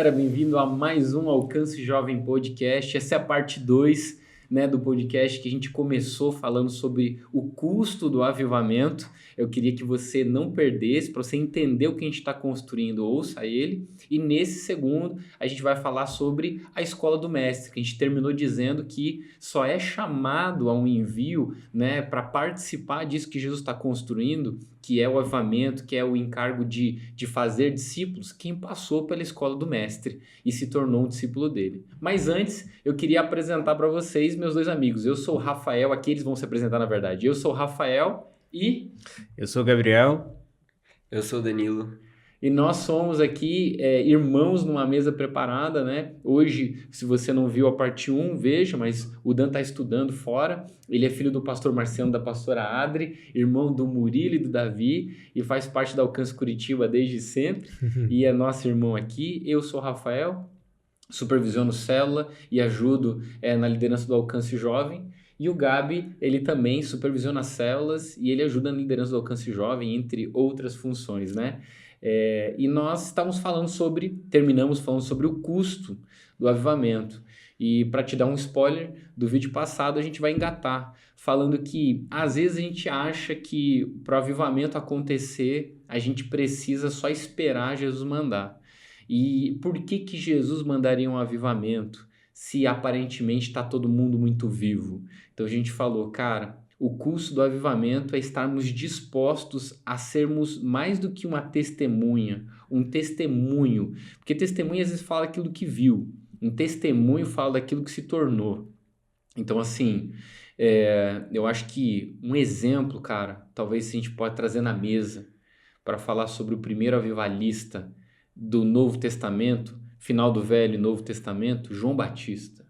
galera, bem-vindo a mais um Alcance Jovem Podcast. Essa é a parte 2, né, do podcast que a gente começou falando sobre o custo do avivamento. Eu queria que você não perdesse, para você entender o que a gente está construindo, ouça ele. E nesse segundo, a gente vai falar sobre a escola do mestre, que a gente terminou dizendo que só é chamado a um envio, né, para participar disso que Jesus está construindo, que é o avivamento, que é o encargo de fazer discípulos, quem passou pela escola do mestre e se tornou um discípulo dele. Mas antes, eu queria apresentar para vocês meus dois amigos. Eu sou o Rafael, aqui eles vão se apresentar na verdade. Eu sou o Rafael e... Eu sou o Gabriel. Eu sou o Danilo. E nós somos aqui irmãos numa mesa preparada, né? Hoje, se você não viu a parte 1, veja, mas o Dan está estudando fora. Ele é filho do pastor Marciano, da pastora Adri, irmão do Murilo e do Davi, e faz parte da Alcance Curitiba desde sempre. E é nosso irmão aqui. Eu sou o Rafael, supervisiono célula e ajudo na liderança do Alcance Jovem. E o Gabi, ele também supervisiona as células e ele ajuda na liderança do Alcance Jovem, entre outras funções, né? E nós terminamos falando sobre o custo do avivamento. E para te dar um spoiler do vídeo passado, a gente vai engatar, falando que às vezes a gente acha que para o avivamento acontecer, a gente precisa só esperar Jesus mandar. E por que Jesus mandaria um avivamento se aparentemente está todo mundo muito vivo? Então a gente falou, cara, o custo do avivamento é estarmos dispostos a sermos mais do que uma testemunha, um testemunho. Porque testemunha às vezes fala aquilo que viu, um testemunho fala daquilo que se tornou. Então assim, eu acho que um exemplo, cara, talvez a gente pode trazer na mesa para falar sobre o primeiro avivalista do Novo Testamento, final do Velho e Novo Testamento, João Batista.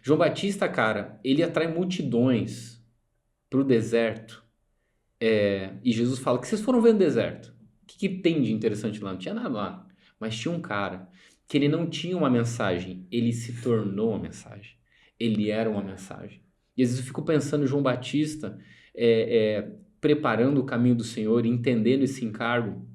João Batista, cara, ele atrai multidões para o deserto. E Jesus fala, o que vocês foram ver no deserto? O que tem de interessante lá? Não tinha nada lá. Mas tinha um cara que ele não tinha uma mensagem, ele se tornou uma mensagem. Ele era uma mensagem. E às vezes eu fico pensando em João Batista preparando o caminho do Senhor, entendendo esse encargo.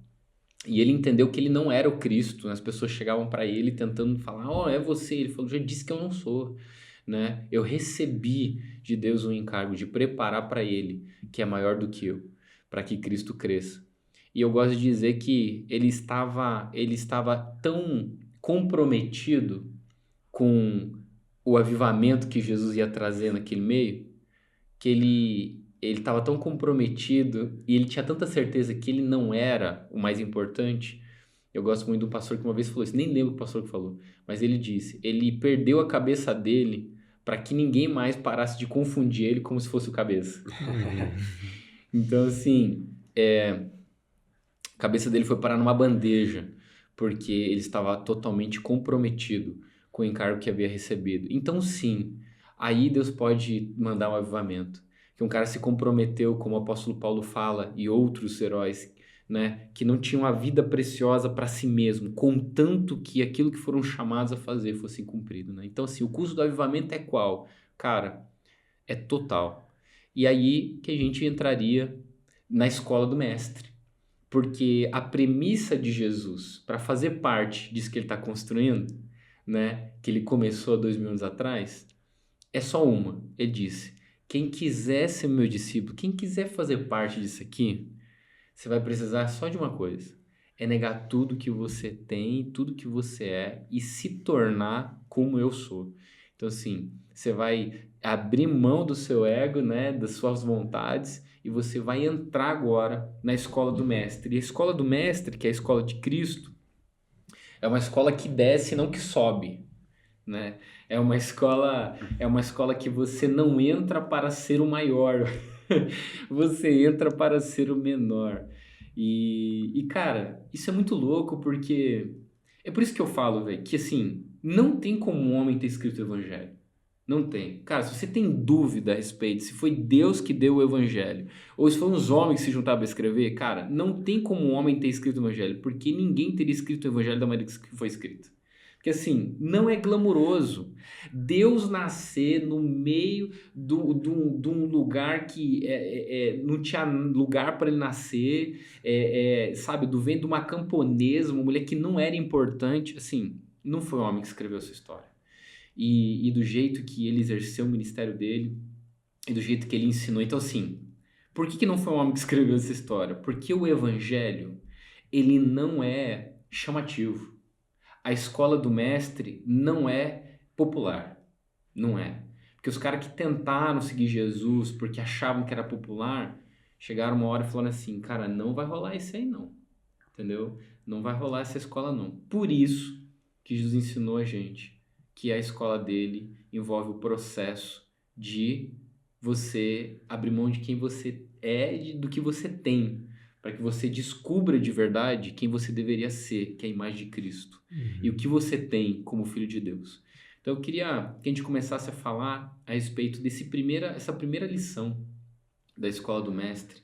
E ele entendeu que ele não era o Cristo, né? As pessoas chegavam para ele tentando falar, é você. Ele falou, já disse que eu não sou, né? Eu recebi de Deus um encargo de preparar para ele, que é maior do que eu, para que Cristo cresça. E eu gosto de dizer que ele estava tão comprometido com o avivamento que Jesus ia trazer naquele meio, que ele estava tão comprometido e ele tinha tanta certeza que ele não era o mais importante. Eu gosto muito de um pastor que uma vez falou isso, nem lembro o pastor que falou, mas ele disse, ele perdeu a cabeça dele para que ninguém mais parasse de confundir ele como se fosse o cabeça. Então, assim, a cabeça dele foi parar numa bandeja, porque ele estava totalmente comprometido com o encargo que havia recebido. Então, sim, aí Deus pode mandar um avivamento. Que um cara se comprometeu, como o apóstolo Paulo fala, e outros heróis, né, que não tinham a vida preciosa para si mesmo, contanto que aquilo que foram chamados a fazer fosse cumprido, né? Então, assim, o custo do avivamento é qual? Cara, é total. E aí que a gente entraria na escola do mestre. Porque a premissa de Jesus para fazer parte disso que ele está construindo, né, que ele começou há 2000 anos atrás, é só uma. Ele disse, quem quiser ser meu discípulo, quem quiser fazer parte disso aqui, você vai precisar só de uma coisa. É negar tudo que você tem, tudo que você é e se tornar como eu sou. Então, assim, você vai abrir mão do seu ego, né, das suas vontades e você vai entrar agora na escola do mestre. E a escola do mestre, que é a escola de Cristo, é uma escola que desce, não que sobe, né? É uma escola que você não entra para ser o maior, você entra para ser o menor. Cara, isso é muito louco porque é por isso que eu falo, velho, que assim, não tem como um homem ter escrito o evangelho. Não tem. Cara, se você tem dúvida a respeito se foi Deus que deu o evangelho ou se foram os homens que se juntaram para escrever, cara, não tem como um homem ter escrito o evangelho, porque ninguém teria escrito o evangelho da maneira que foi escrito. Porque assim, não é glamuroso. Deus nascer no meio de um lugar que não tinha lugar para ele nascer, sabe, do ventre de uma camponesa, uma mulher que não era importante, assim, não foi um homem que escreveu essa história. E do jeito que ele exerceu o ministério dele, e do jeito que ele ensinou. Então, assim, por que não foi um homem que escreveu essa história? Porque o evangelho, ele não é chamativo. A escola do mestre não é popular. Não é. Porque os caras que tentaram seguir Jesus porque achavam que era popular, chegaram uma hora e falaram assim, cara, não vai rolar isso aí não. Entendeu? Não vai rolar essa escola não. Por isso que Jesus ensinou a gente que a escola dele envolve o processo de você abrir mão de quem você é e do que você tem, para que você descubra de verdade quem você deveria ser, que é a imagem de Cristo, e o que você tem como filho de Deus. Então eu queria que a gente começasse a falar a respeito essa primeira lição da escola do mestre,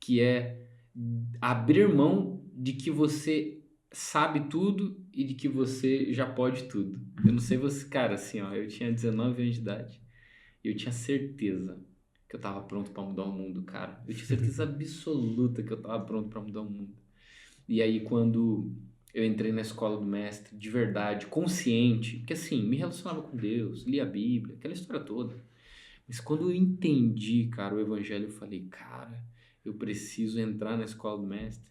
que é abrir mão de que você sabe tudo e de que você já pode tudo. Eu não sei você, cara, assim, ó, eu tinha 19 anos de idade e eu tinha certeza que eu tava pronto para mudar o mundo, cara. Eu tinha certeza absoluta que eu tava pronto para mudar o mundo. E aí quando eu entrei na escola do mestre, de verdade, consciente, porque assim, me relacionava com Deus, lia a Bíblia, aquela história toda. Mas quando eu entendi, cara, o evangelho, eu falei, cara, eu preciso entrar na escola do mestre.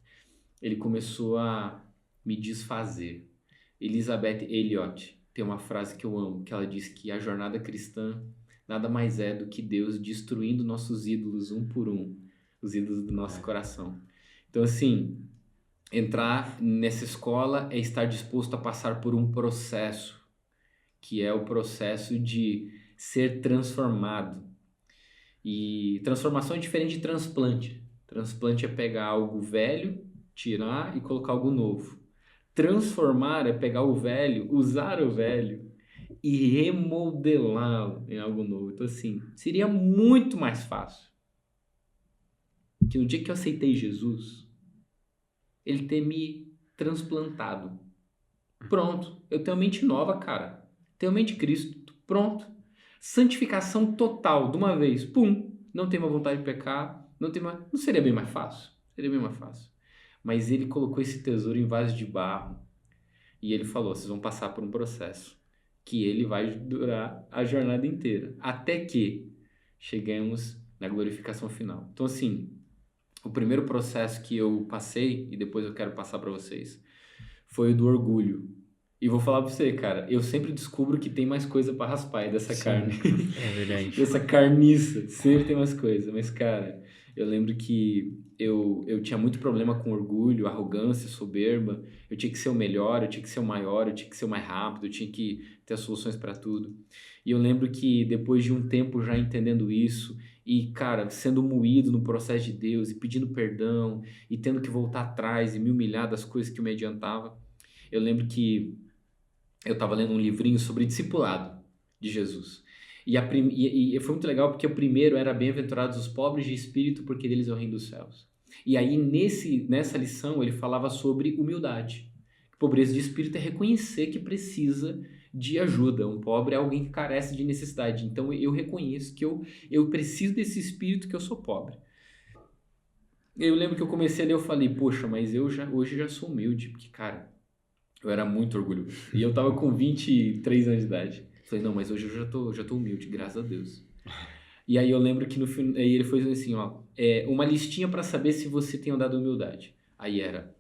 Ele começou a me desfazer. Elizabeth Elliot tem uma frase que eu amo, que ela diz que a jornada cristã nada mais é do que Deus destruindo nossos ídolos um por um, os ídolos do nosso coração. Então, assim, entrar nessa escola é estar disposto a passar por um processo, que é o processo de ser transformado. E transformação é diferente de transplante. Transplante é pegar algo velho, tirar e colocar algo novo. Transformar é pegar o velho, usar o velho e remodelá-lo em algo novo. Então, assim, seria muito mais fácil que no dia que eu aceitei Jesus, ele ter me transplantado. Pronto, eu tenho mente nova, cara. Tenho mente de Cristo. Pronto. Santificação total, de uma vez. Pum. Não tenho mais vontade de pecar. Não seria bem mais fácil? Seria bem mais fácil. Mas ele colocou esse tesouro em vaso de barro. E ele falou, vocês vão passar por um processo que ele vai durar a jornada inteira. Até que chegamos na glorificação final. Então, assim, o primeiro processo que eu passei, e depois eu quero passar para vocês, foi o do orgulho. E vou falar pra você, cara, eu sempre descubro que tem mais coisa pra raspar aí dessa carne. É verdade. Dessa carniça, sempre tem mais coisa. Mas, cara, eu lembro que eu tinha muito problema com orgulho, arrogância, soberba. Eu tinha que ser o melhor, eu tinha que ser o maior, eu tinha que ser o mais rápido, eu tinha que ter as soluções pra tudo. E eu lembro que depois de um tempo já entendendo isso, e, cara, sendo moído no processo de Deus, e pedindo perdão, e tendo que voltar atrás e me humilhar das coisas que eu me adiantava, eu lembro que eu estava lendo um livrinho sobre discipulado de Jesus. E foi muito legal porque o primeiro era bem-aventurados os pobres de espírito, porque deles é o reino dos céus. E aí nessa lição ele falava sobre humildade. Pobreza de espírito é reconhecer que precisa de ajuda. Um pobre é alguém que carece de necessidade. Então eu reconheço que eu preciso desse espírito, que eu sou pobre. Eu lembro que eu comecei a ler, eu falei, poxa, mas hoje já sou humilde, porque, cara, eu era muito orgulhoso. E eu tava com 23 anos de idade. Falei, não, mas hoje eu já tô humilde, graças a Deus. E aí eu lembro que no final, aí ele foi assim, ó, uma listinha para saber se você tem andado humildade. Aí era,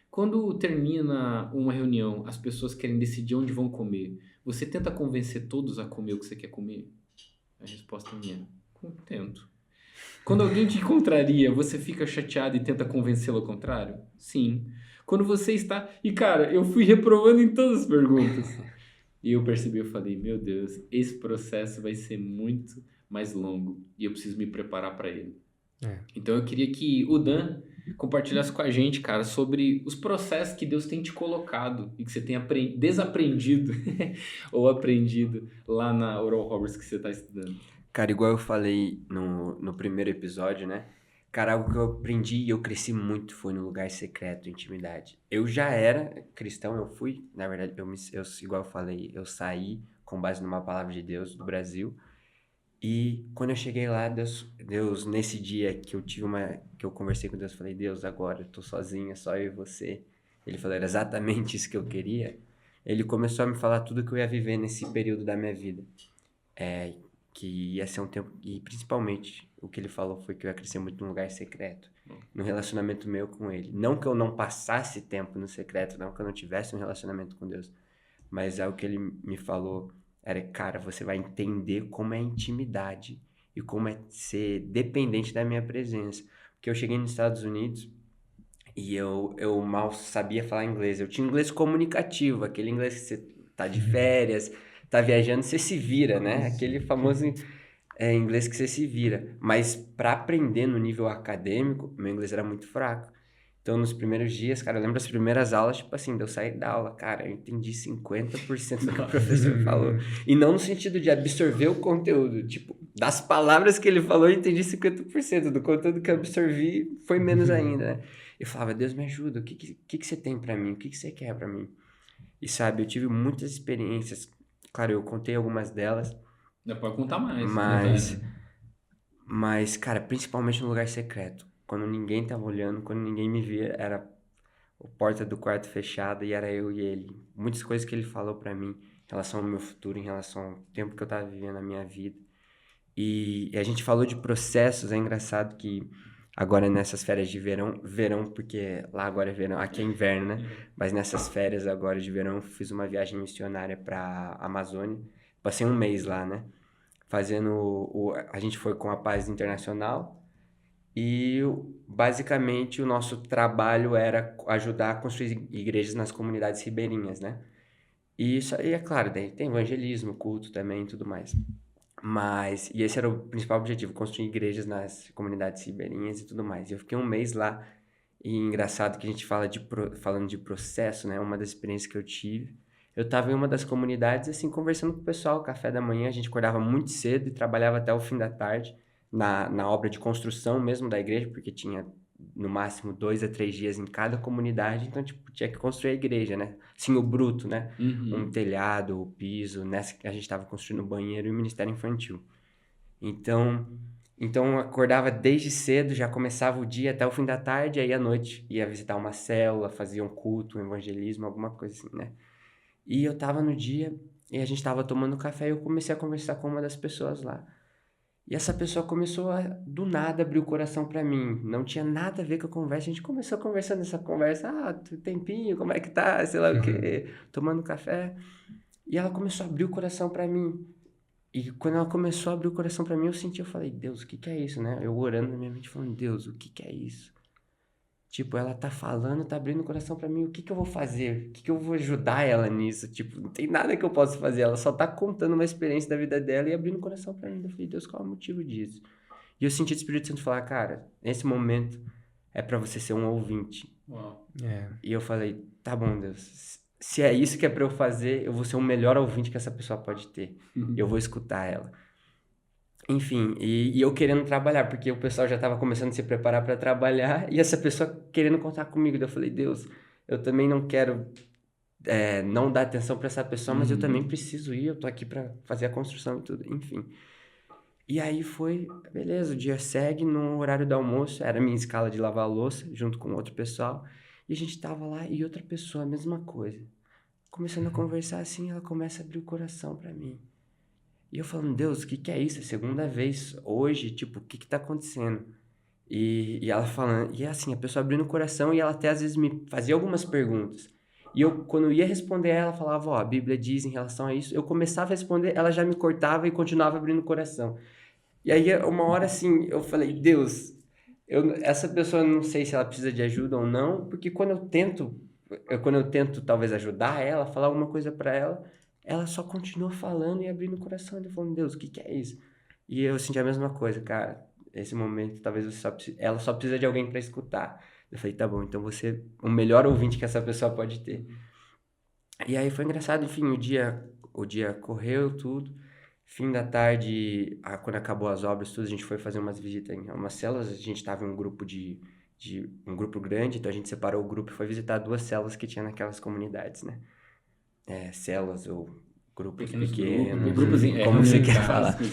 quando termina uma reunião, as pessoas querem decidir onde vão comer. Você tenta convencer todos a comer o que você quer comer? A resposta é minha, tento. Quando alguém te contraria, você fica chateado e tenta convencê-lo ao contrário? Sim. Quando você está... E, cara, eu fui reprovando em todas as perguntas. E eu percebi, eu falei, meu Deus, esse processo vai ser muito mais longo. E eu preciso me preparar para ele. Então, eu queria que o Dan compartilhasse com a gente, cara, sobre os processos que Deus tem te colocado e que você tem desaprendido ou aprendido lá na Oral Roberts que você está estudando. Cara, igual eu falei no primeiro episódio, né? Cara, algo que eu aprendi e eu cresci muito foi no lugar secreto, intimidade. Eu já era cristão, eu fui, na verdade, igual eu falei, eu saí com base numa palavra de Deus do Brasil. E quando eu cheguei lá, Deus, nesse dia que que eu conversei com Deus, falei, Deus, agora eu tô sozinho, é só eu e você. Ele falou, era exatamente isso que eu queria. Ele começou a me falar tudo que eu ia viver nesse período da minha vida. É, que ia ser um tempo, e principalmente o que ele falou foi que eu ia crescer muito num lugar secreto, no relacionamento meu com ele. Não que eu não passasse tempo no secreto, não que eu não tivesse um relacionamento com Deus, mas é o que ele me falou era, cara, você vai entender como é a intimidade e como é ser dependente da minha presença. Porque eu cheguei nos Estados Unidos e eu mal sabia falar inglês. Eu tinha inglês comunicativo, aquele inglês que você tá de férias, tá viajando, você se vira, né? Aquele famoso inglês que você se vira. Mas para aprender no nível acadêmico, meu inglês era muito fraco. Então, nos primeiros dias, cara, eu lembro das primeiras aulas, tipo assim, de eu sair da aula, cara, eu entendi 50% do que o professor falou. E não no sentido de absorver o conteúdo, tipo, das palavras que ele falou, eu entendi 50%, do conteúdo que eu absorvi foi menos ainda, né? Eu falava, Deus me ajuda, o que você tem pra mim? O que você quer pra mim? E sabe, eu tive muitas experiências, claro, eu contei algumas delas, Dá pra contar mais. mas, mas, cara, principalmente no lugar secreto. Quando ninguém tava olhando, quando ninguém me via, era a porta do quarto fechada e era eu e ele. Muitas coisas que ele falou pra mim em relação ao meu futuro, em relação ao tempo que eu tava vivendo na minha vida. E a gente falou de processos, é engraçado que agora nessas férias de verão, porque lá agora é verão, aqui é inverno, né? Mas nessas férias agora de verão, fiz uma viagem missionária pra Amazônia. Passei um mês lá, né? A gente foi com a Paz Internacional e basicamente o nosso trabalho era ajudar a construir igrejas nas comunidades ribeirinhas, né? E isso aí, é claro, daí tem evangelismo, culto também e tudo mais. E esse era o principal objetivo, construir igrejas nas comunidades ribeirinhas e tudo mais. E eu fiquei um mês lá, e engraçado que a gente falando de processo, né? Uma das experiências que eu tive. Eu estava em uma das comunidades, assim, conversando com o pessoal, café da manhã, a gente acordava muito cedo e trabalhava até o fim da tarde na obra de construção mesmo da igreja, porque tinha no máximo 2 a 3 dias em cada comunidade, então, tipo, tinha que construir a igreja, né? Assim, o bruto, né? Um telhado, o piso, nessa que a gente estava construindo o banheiro e o ministério infantil. Então eu acordava desde cedo, já começava o dia até o fim da tarde, aí à noite ia visitar uma célula, fazia um culto, um evangelismo, alguma coisa assim, né? E eu tava no dia e a gente tava tomando café e eu comecei a conversar com uma das pessoas lá. E essa pessoa começou a, do nada, abrir o coração pra mim. Não tinha nada a ver com a conversa. A gente começou conversando nessa conversa. Ah, tempinho, como é que tá? Sei lá o quê. Tomando café. E ela começou a abrir o coração pra mim. E quando ela começou a abrir o coração pra mim, eu falei, Deus, o que que é isso, né? Eu orando na minha mente, falando, Deus, o que que é isso? Tipo, ela tá falando, tá abrindo o coração pra mim, o que que eu vou fazer? O que que eu vou ajudar ela nisso? Tipo, não tem nada que eu possa fazer, ela só tá contando uma experiência da vida dela e abrindo o coração pra mim. Eu falei, Deus, qual é o motivo disso? E eu senti o Espírito Santo falar, cara, nesse momento é pra você ser um ouvinte. Uau. E eu falei, tá bom, Deus, se é isso que é pra eu fazer, eu vou ser o melhor ouvinte que essa pessoa pode ter. Eu vou escutar ela. Enfim, e eu querendo trabalhar, porque o pessoal já estava começando a se preparar para trabalhar e essa pessoa querendo contar comigo. Daí eu falei, Deus, eu também não quero não dar atenção para essa pessoa, mas eu também preciso ir, eu tô aqui para fazer a construção e tudo, enfim. E aí foi, beleza, o dia segue, no horário do almoço, era a minha escala de lavar a louça, junto com outro pessoal, e a gente tava lá e outra pessoa, a mesma coisa. Começando a conversar assim, ela começa a abrir o coração para mim. E eu falando, Deus, o que que é isso? É a segunda vez hoje, tipo, o que que tá acontecendo? E ela falando, e assim, a pessoa abrindo o coração e ela até às vezes me fazia algumas perguntas. E eu, quando eu ia responder ela falava, ó, a Bíblia diz em relação a isso. Eu começava a responder, ela já me cortava e continuava abrindo o coração. E aí, uma hora assim, eu falei, Deus, essa pessoa não sei se ela precisa de ajuda ou não, porque quando eu tento talvez ajudar ela, falar alguma coisa para ela só continua falando e abrindo o coração. Eu falando, Deus, o que que é isso? E eu senti a mesma coisa, cara. Esse momento, talvez ela só precisa de alguém para escutar. Eu falei, tá bom, então você é o melhor ouvinte que essa pessoa pode ter. E aí foi engraçado, enfim, o dia correu tudo. Fim da tarde, quando acabou as obras, tudo, a gente foi fazer umas visitas em umas células. A gente estava em um grupo um grupo grande, então a gente separou o grupo e foi visitar 2 células que tinha naquelas comunidades, né? Células ou grupos Pequenos pequenos, grupos, como você quer reuniões falar. básicas.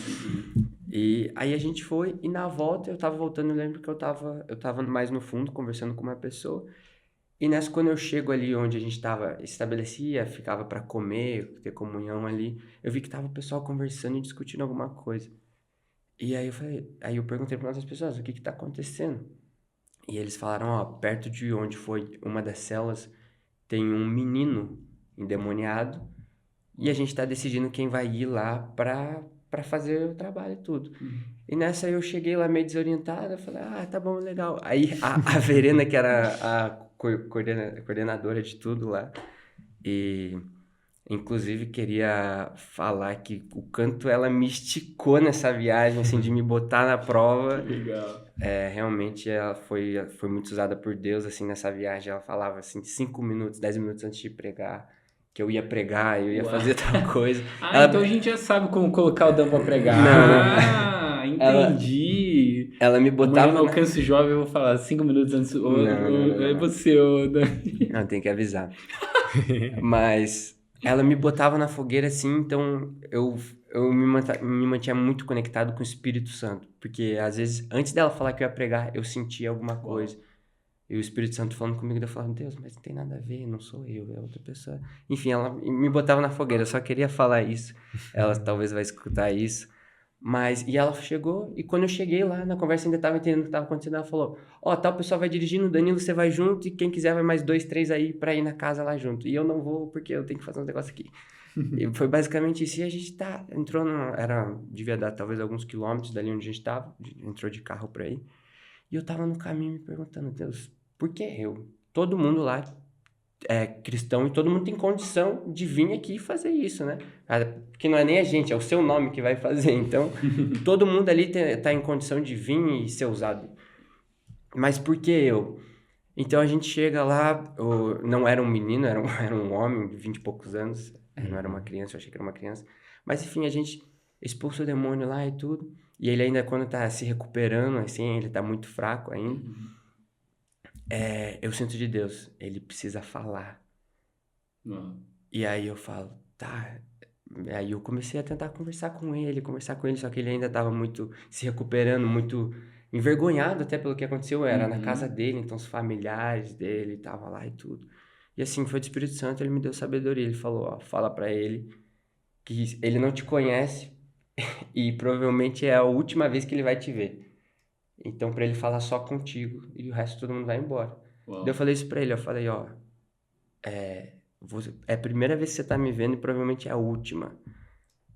E aí a gente foi, e na volta eu tava voltando, eu lembro que eu tava mais no fundo, conversando com uma pessoa. E nessa, quando eu chego ali onde a gente tava, estabelecia, ficava para comer, ter comunhão ali, eu vi que tava o pessoal conversando e discutindo alguma coisa. E aí eu perguntei para outras pessoas, o que tá acontecendo? E eles falaram, ó, perto de onde foi uma das celas, tem um menino endemoniado, e a gente tá decidindo quem vai ir lá pra fazer o trabalho e tudo. E nessa eu cheguei lá meio desorientada, falei, tá bom, legal. Aí a Verena, que era a coordenadora de tudo lá, e inclusive queria falar que o quanto ela me esticou nessa viagem, assim, de me botar na prova. Legal. Realmente ela foi muito usada por Deus, assim, nessa viagem. Ela falava, assim, 5 minutos, 10 minutos antes de pregar, que eu ia pregar, eu ia Uau. fazer tal coisa. Então a gente já sabe como colocar o Dan pra pregar. Não. Entendi. Ela me Amanhã botava no Alcance Jovem eu vou falar 5 minutos antes. É Não. você, Dani. Não, tem que avisar. Mas ela me botava na fogueira, assim, então eu me mantinha muito conectado com o Espírito Santo. Porque, às vezes, antes dela falar que eu ia pregar, eu sentia alguma coisa. E o Espírito Santo falando comigo, eu falava, Deus, mas não tem nada a ver, não sou eu, é outra pessoa. Enfim, ela me botava na fogueira, eu só queria falar isso. Ela talvez vai escutar isso. E ela chegou, e quando eu cheguei lá, na conversa ainda estava entendendo o que estava acontecendo, ela falou, tal pessoal vai dirigindo, Danilo, você vai junto, e quem quiser vai mais 2, 3 aí pra ir na casa lá junto. E eu não vou, porque eu tenho que fazer um negócio aqui. E foi basicamente isso, e a gente devia dar talvez alguns quilômetros dali onde a gente estava, entrou de carro pra ir. E eu tava no caminho me perguntando, Deus, por que eu? Todo mundo lá é cristão e todo mundo tem condição de vir aqui e fazer isso, né? Porque não é nem a gente, é o seu nome que vai fazer. Então, todo mundo ali tá em condição de vir e ser usado. Mas por que eu? Então a gente chega lá, não era um menino, era um homem de 20 e poucos anos. Não era uma criança, eu achei que era uma criança. Mas enfim, a gente expulsa o demônio lá e tudo. E ele ainda, quando tá se recuperando, assim, ele tá muito fraco ainda. Eu sinto de Deus, ele precisa falar. E aí eu falo, tá. Aí eu comecei a tentar conversar com ele, só que ele ainda tava muito se recuperando, muito envergonhado até pelo que aconteceu. Era na casa dele, então os familiares dele estavam lá e tudo. E assim, foi do Espírito Santo, ele me deu sabedoria. Ele falou, ó, fala pra ele que ele não te conhece e provavelmente é a última vez que ele vai te ver. Então, pra ele falar só contigo e o resto todo mundo vai embora. Daí eu falei isso pra ele, eu falei, ó, é a primeira vez que você tá me vendo e provavelmente é a última.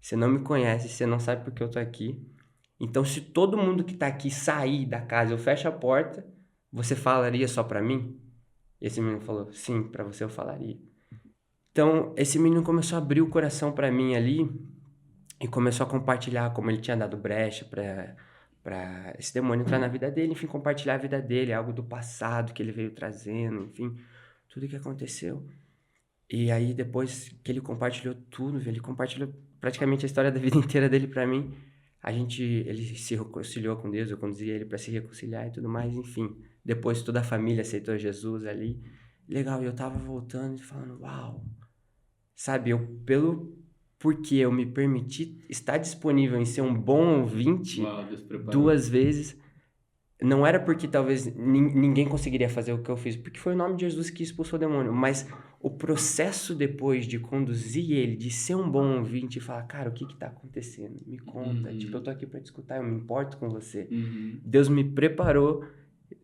Você não me conhece, você não sabe por que eu tô aqui. Então, se todo mundo que tá aqui sair da casa, eu fecho a porta, você falaria só pra mim? E esse menino falou, sim, pra você eu falaria. Então, esse menino começou a abrir o coração pra mim ali e começou a compartilhar como ele tinha dado brecha pra esse demônio entrar na vida dele, enfim, compartilhar a vida dele, algo do passado que ele veio trazendo, enfim, tudo que aconteceu. E aí, depois que ele compartilhou tudo, ele compartilhou praticamente a história da vida inteira dele pra mim. Ele se reconciliou com Deus, eu conduzi ele pra se reconciliar e tudo mais, enfim. Depois toda a família aceitou Jesus ali. Legal, e eu tava voltando e falando, uau. Sabe, porque eu me permiti estar disponível em ser um bom ouvinte 2 vezes, não era porque talvez ninguém conseguiria fazer o que eu fiz, porque foi o nome de Jesus que expulsou o demônio, mas o processo depois de conduzir ele, de ser um bom ouvinte e falar, cara, o que tá acontecendo? Me conta, tipo, eu tô aqui pra te escutar, eu me importo com você. Deus me preparou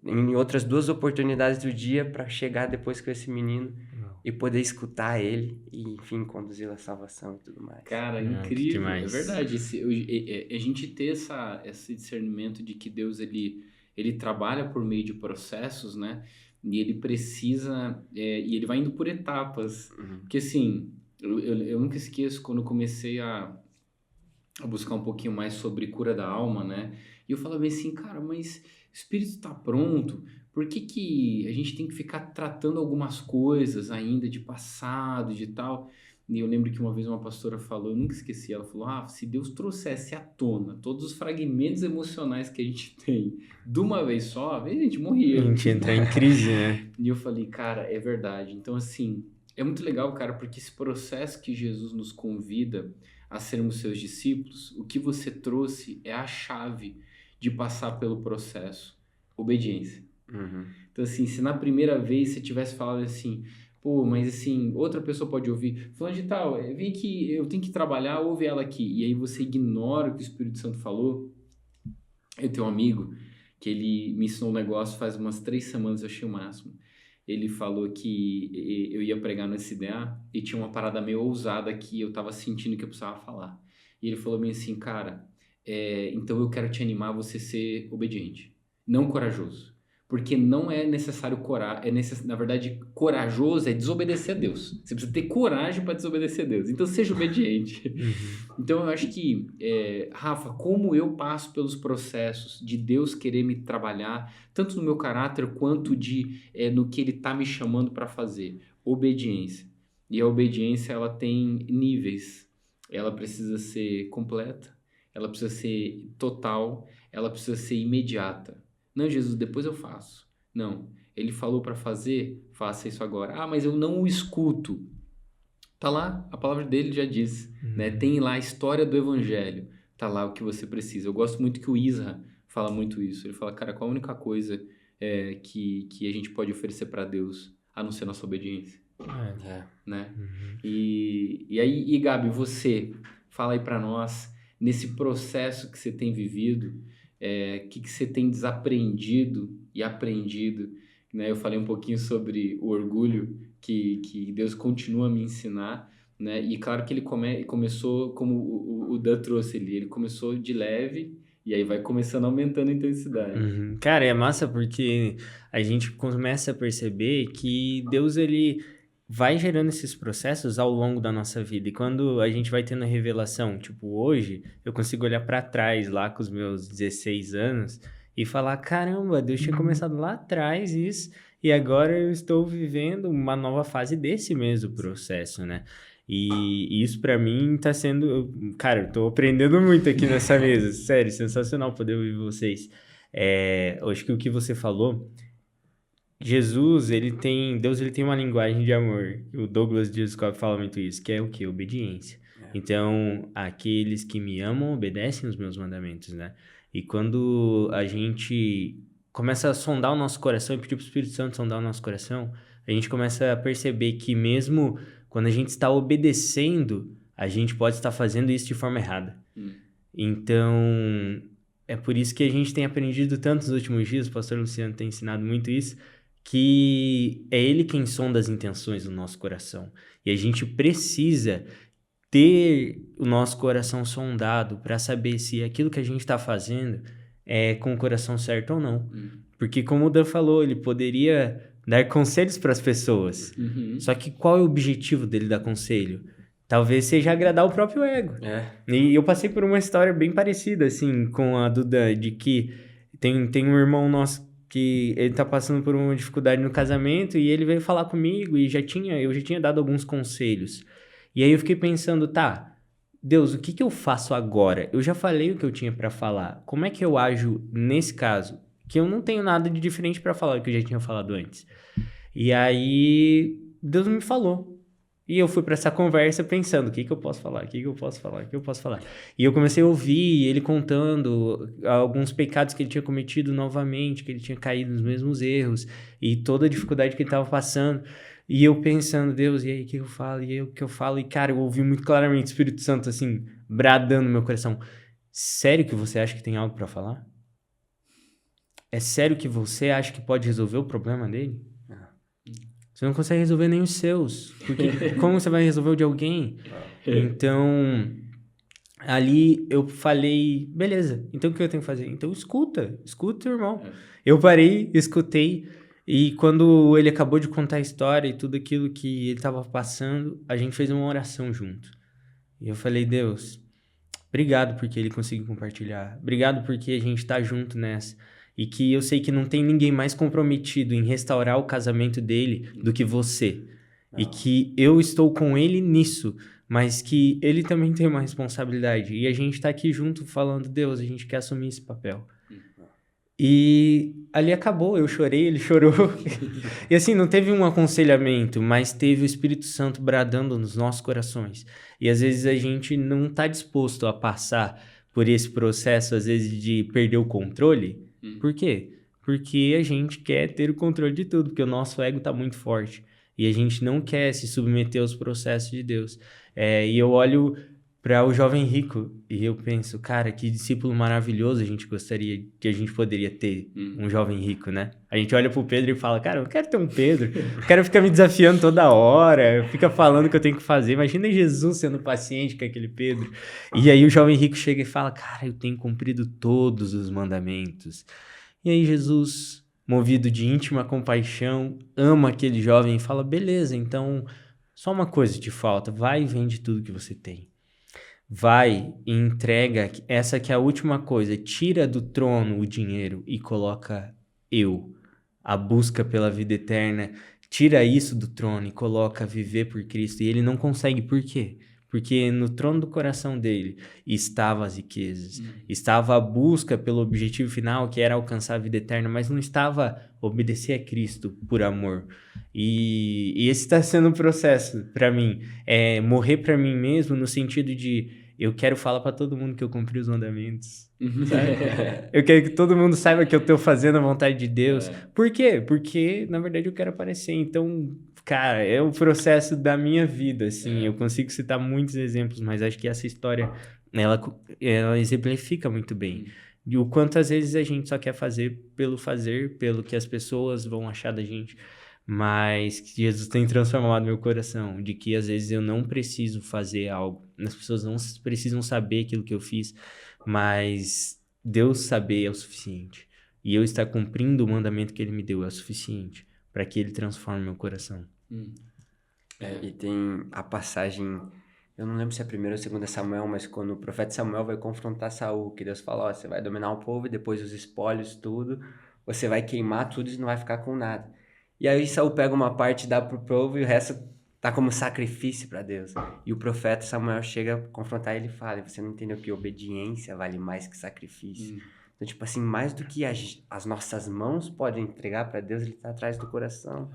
em outras 2 oportunidades do dia para chegar depois com esse menino e poder escutar ele e, enfim, conduzi-lo à salvação e tudo mais. Cara, incrível, é verdade. A gente ter esse discernimento de que Deus, ele trabalha por meio de processos, né? E ele precisa, e ele vai indo por etapas. Porque assim, eu nunca esqueço quando eu comecei a buscar um pouquinho mais sobre cura da alma, né? E eu falava assim, cara, mas o espírito está pronto, por que a gente tem que ficar tratando algumas coisas ainda de passado, de tal? E eu lembro que uma vez uma pastora falou, eu nunca esqueci, ela falou, se Deus trouxesse à tona todos os fragmentos emocionais que a gente tem de uma vez só, a gente A morria. gente entra em crise, né? E eu falei, cara, é verdade. Então, assim, é muito legal, cara, porque esse processo que Jesus nos convida a sermos seus discípulos, o que você trouxe é a chave de passar pelo processo. Obediência. Uhum. Então, assim, se na primeira vez você tivesse falado assim, pô, mas assim, outra pessoa pode ouvir, falando de tal, vem que eu tenho que trabalhar, ouve ela aqui. E aí você ignora o que o Espírito Santo falou. Eu tenho um amigo que ele me ensinou um negócio faz umas 3 semanas, eu achei o máximo. Ele falou que eu ia pregar no SDA e tinha uma parada meio ousada que eu tava sentindo que eu precisava falar. E ele falou bem assim, cara, então eu quero te animar a você ser obediente, não corajoso. Porque não é necessário coragem, na verdade, corajoso é desobedecer a Deus. Você precisa ter coragem para desobedecer a Deus. Então seja obediente. Então eu acho que, Rafa, como eu passo pelos processos de Deus querer me trabalhar, tanto no meu caráter quanto no que Ele está me chamando para fazer. Obediência. E a obediência, ela tem níveis. Ela precisa ser completa, ela precisa ser total, ela precisa ser imediata. Não, Jesus, depois eu faço. Não, Ele falou para fazer, faça isso agora. Mas eu não o escuto. Tá lá, a palavra dele já diz, né? Tem lá a história do evangelho, tá lá o que você precisa. Eu gosto muito que o Isra fala muito isso. Ele fala, cara, qual a única coisa que a gente pode oferecer para Deus, a não ser nossa obediência, né? E aí, Gabi, você, fala aí para nós, nesse processo que você tem vivido, que você tem desaprendido e aprendido, né? Eu falei um pouquinho sobre o orgulho que Deus continua a me ensinar, né? E claro que ele começou como o Dan trouxe ali, ele começou de leve e aí vai começando aumentando a intensidade. Cara, é massa porque a gente começa a perceber que Deus, ele vai gerando esses processos ao longo da nossa vida. E quando a gente vai tendo a revelação, tipo, hoje, eu consigo olhar pra trás, lá com os meus 16 anos, e falar, caramba, Deus tinha começado lá atrás isso, e agora eu estou vivendo uma nova fase desse mesmo processo, né? E isso pra mim tá sendo... Cara, eu tô aprendendo muito aqui nessa mesa. Sério, sensacional poder ouvir vocês. Eu acho que o que você falou... Deus, ele tem uma linguagem de amor. O Douglas Dias fala muito isso, que é o quê? Obediência. Então, aqueles que me amam obedecem os meus mandamentos, né? E quando a gente começa a sondar o nosso coração e pedir pro Espírito Santo sondar o nosso coração, a gente começa a perceber que mesmo quando a gente está obedecendo, a gente pode estar fazendo isso de forma errada. Então, é por isso que a gente tem aprendido tanto nos últimos dias, o pastor Luciano tem ensinado muito isso, que é ele quem sonda as intenções do nosso coração. E a gente precisa ter o nosso coração sondado para saber se aquilo que a gente está fazendo é com o coração certo ou não. Porque como o Dan falou, ele poderia dar conselhos para as pessoas. Só que qual é o objetivo dele dar conselho? Talvez seja agradar o próprio ego. E eu passei por uma história bem parecida, assim, com a Duda, de que tem um irmão nosso que ele tá passando por uma dificuldade no casamento e ele veio falar comigo e eu já tinha dado alguns conselhos. E aí eu fiquei pensando, tá, Deus, o que eu faço agora? Eu já falei o que eu tinha para falar. Como é que eu ajo nesse caso? Que eu não tenho nada de diferente para falar do que eu já tinha falado antes. E aí Deus me falou. E eu fui para essa conversa pensando, o que eu posso falar? E eu comecei a ouvir ele contando alguns pecados que ele tinha cometido novamente, que ele tinha caído nos mesmos erros, e toda a dificuldade que ele estava passando. E eu pensando, Deus, e aí o que eu falo? E aí o que eu falo? E cara, eu ouvi muito claramente o Espírito Santo assim, bradando no meu coração. Sério que você acha que tem algo para falar? É sério que você acha que pode resolver o problema dele? Você não consegue resolver nem os seus. Porque como você vai resolver o de alguém? Então, ali eu falei, beleza, então o que eu tenho que fazer? Então escuta o irmão. Eu parei, escutei, e quando ele acabou de contar a história e tudo aquilo que ele estava passando, a gente fez uma oração junto. E eu falei, Deus, obrigado porque ele conseguiu compartilhar. Obrigado porque a gente tá junto nessa. E que eu sei que não tem ninguém mais comprometido em restaurar o casamento dele do que você. e que eu estou com ele nisso, mas que ele também tem uma responsabilidade. E a gente tá aqui junto falando, Deus, a gente quer assumir esse papel. E ali acabou, eu chorei, ele chorou. E assim, não teve um aconselhamento, mas teve o Espírito Santo bradando nos nossos corações. E às vezes a gente não tá disposto a passar por esse processo, às vezes, de perder o controle. Por quê? Porque a gente quer ter o controle de tudo, porque o nosso ego tá muito forte. E a gente não quer se submeter aos processos de Deus. E eu olho para o jovem rico e eu penso, cara, que discípulo maravilhoso a gente gostaria, que a gente poderia ter um jovem rico, né? A gente olha pro Pedro e fala, cara, eu quero ter um Pedro, eu quero ficar me desafiando toda hora, fica falando o que eu tenho que fazer. Imagina Jesus sendo paciente com aquele Pedro. E aí o jovem rico chega e fala, cara, eu tenho cumprido todos os mandamentos. E aí Jesus, movido de íntima compaixão, ama aquele jovem e fala, beleza, então só uma coisa te falta, vai e vende tudo que você tem. Vai e entrega, essa que é a última coisa, tira do trono o dinheiro e coloca a busca pela vida eterna, tira isso do trono e coloca viver por Cristo. E ele não consegue, por quê? Porque no trono do coração dele estavam as riquezas, estava a busca pelo objetivo final, que era alcançar a vida eterna, mas não estava obedecer a Cristo por amor. E esse está sendo um processo para mim, morrer para mim mesmo no sentido de eu quero falar para todo mundo que eu cumpri os mandamentos, sabe? Eu quero que todo mundo saiba que eu estou fazendo a vontade de Deus. Por quê? Porque, na verdade, eu quero aparecer. Então, cara, é o processo da minha vida, assim. Eu consigo citar muitos exemplos, mas acho que essa história, ela exemplifica muito bem. E o quanto, às vezes, a gente só quer fazer, pelo que as pessoas vão achar da gente. Mas que Jesus tem transformado meu coração, de que às vezes eu não preciso fazer algo, as pessoas não precisam saber aquilo que eu fiz, mas Deus saber é o suficiente, e eu estar cumprindo o mandamento que Ele me deu é o suficiente para que Ele transforme meu coração. E tem a passagem, eu não lembro se é 1º ou 2 Samuel, mas quando o profeta Samuel vai confrontar Saul, que Deus fala, ó, você vai dominar o povo e depois os espólios, tudo, você vai queimar tudo e não vai ficar com nada. E aí Saul pega uma parte e dá pro povo e o resto tá como sacrifício para Deus. E o profeta Samuel chega a confrontar ele e fala, você não entendeu que obediência vale mais que sacrifício. Então, tipo assim, mais do que as nossas mãos podem entregar para Deus, ele tá atrás do coração.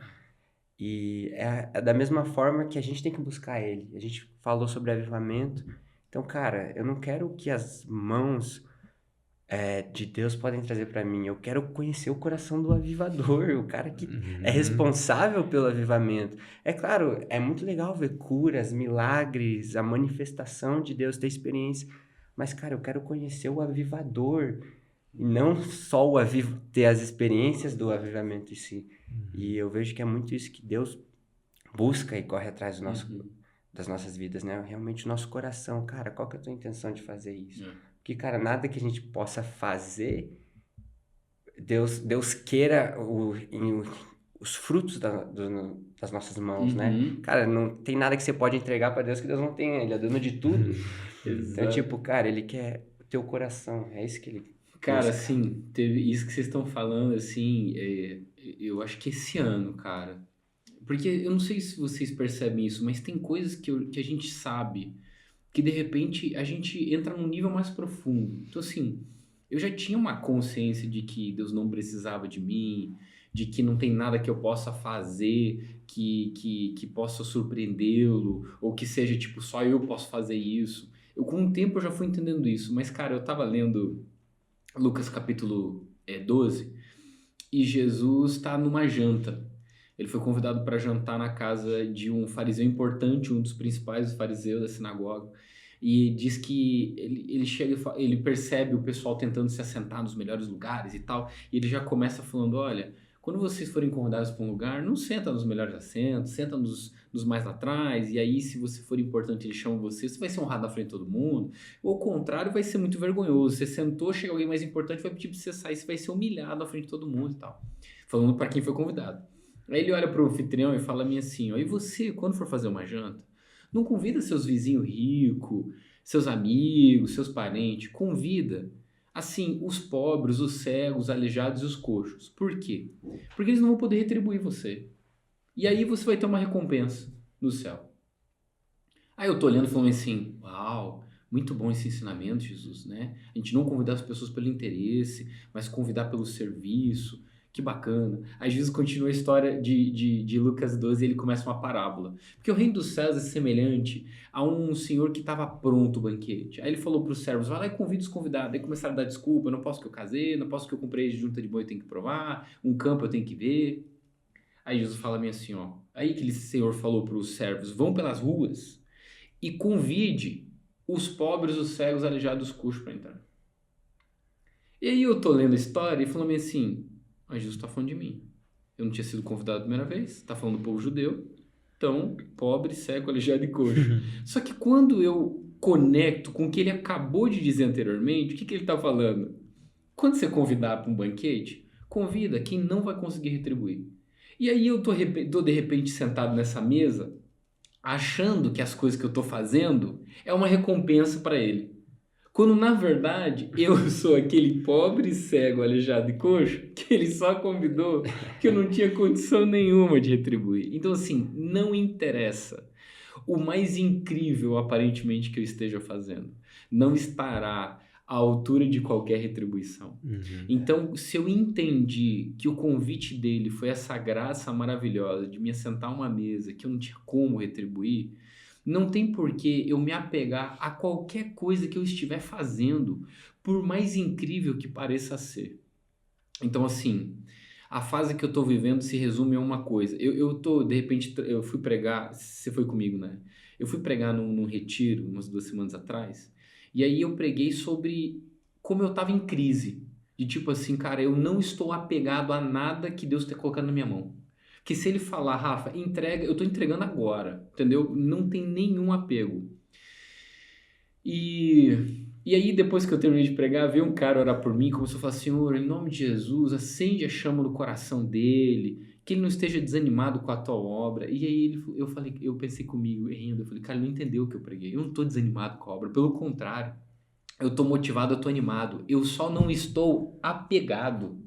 E é da mesma forma que a gente tem que buscar ele. A gente falou sobre avivamento. Então, cara, eu não quero que as mãos de Deus podem trazer para mim. Eu quero conhecer o coração do avivador, o cara que é responsável pelo avivamento. É claro, é muito legal ver curas, milagres, a manifestação de Deus, ter experiência. Mas, cara, eu quero conhecer o avivador e não só ter as experiências do avivamento em si. E eu vejo que é muito isso que Deus busca e corre atrás das nossas vidas, né? Realmente o nosso coração. Cara, qual que é a tua intenção de fazer isso? Porque, cara, nada que a gente possa fazer, Deus queira os frutos das nossas mãos, né? Cara, não tem nada que você pode entregar para Deus que Deus não tenha. Ele é dono de tudo. Então, tipo, cara, Ele quer o teu coração. É isso que Ele... Cara, assim, teve isso que vocês estão falando, assim, eu acho que esse ano, cara, porque eu não sei se vocês percebem isso, mas tem coisas que a gente sabe que, de repente, a gente entra num nível mais profundo. Então, assim, eu já tinha uma consciência de que Deus não precisava de mim, de que não tem nada que eu possa fazer que possa surpreendê-lo, ou que seja, tipo, só eu posso fazer isso. Com o tempo, eu já fui entendendo isso, mas, cara, eu tava lendo Lucas capítulo 12, e Jesus está numa janta. Ele foi convidado para jantar na casa de um fariseu importante, um dos principais fariseus da sinagoga, e diz que ele chega, ele percebe o pessoal tentando se assentar nos melhores lugares e tal, e ele já começa falando, olha, quando vocês forem convidados para um lugar, não senta nos melhores assentos, senta nos mais atrás, e aí se você for importante eles chamam você vai ser honrado na frente de todo mundo, ou ao contrário vai ser muito vergonhoso, você sentou, chega alguém mais importante, vai pedir para você sair, você vai ser humilhado na frente de todo mundo e tal, falando para quem foi convidado. Aí ele olha para o anfitrião e fala assim, ó, e você, quando for fazer uma janta, não convida seus vizinhos ricos, seus amigos, seus parentes, convida assim, os pobres, os cegos, os aleijados e os coxos. Por quê? Porque eles não vão poder retribuir você. E aí você vai ter uma recompensa no céu. Aí eu tô olhando e falando assim, uau, muito bom esse ensinamento, Jesus, né? A gente não convidar as pessoas pelo interesse, mas convidar pelo serviço. Que bacana. Aí Jesus continua a história de Lucas 12 e ele começa uma parábola. Porque o reino dos céus é semelhante a um senhor que estava pronto o banquete. Aí ele falou para os servos, vai lá e convida os convidados. Aí começaram a dar desculpa, não posso que eu casei, não posso que eu comprei junta de boi, eu tenho que provar, um campo eu tenho que ver. Aí Jesus fala bem assim, ó. Aí aquele senhor falou para os servos, vão pelas ruas e convide os pobres, os cegos, aleijados, os coxos para entrar. E aí eu tô lendo a história e falando assim, mas Jesus está falando de mim. Eu não tinha sido convidado a primeira vez, está falando do povo judeu, então, pobre, cego, aleijado e coxo. Só que quando eu conecto com o que ele acabou de dizer anteriormente, o que ele está falando? Quando você convidar para um banquete, convida quem não vai conseguir retribuir. E aí eu tô de repente sentado nessa mesa, achando que as coisas que eu tô fazendo é uma recompensa para ele. Quando na verdade eu sou aquele pobre, cego, aleijado e coxo que ele só convidou que eu não tinha condição nenhuma de retribuir. Então assim, não interessa. O mais incrível aparentemente que eu esteja fazendo não estará à altura de qualquer retribuição. Então, se eu entendi que o convite dele foi essa graça maravilhosa de me assentar a uma mesa que eu não tinha como retribuir, não tem por que eu me apegar a qualquer coisa que eu estiver fazendo, por mais incrível que pareça ser. Então, assim, a fase que eu tô vivendo se resume a uma coisa. De repente, eu fui pregar, você foi comigo, né? Eu fui pregar num retiro, umas 2 semanas atrás, e aí eu preguei sobre como eu tava em crise. De tipo assim, cara, eu não estou apegado a nada que Deus tenha colocado na minha mão. Que se ele falar, Rafa, entrega, eu tô entregando agora, entendeu? Não tem nenhum apego. E aí, depois que eu terminei de pregar, veio um cara orar por mim e começou a falar, Senhor, em nome de Jesus, acende a chama no coração dele, que ele não esteja desanimado com a tua obra. E aí eu pensei comigo, rindo, eu falei, cara, ele não entendeu o que eu preguei. Eu não tô desanimado com a obra, pelo contrário. Eu tô motivado, eu tô animado. Eu só não estou apegado.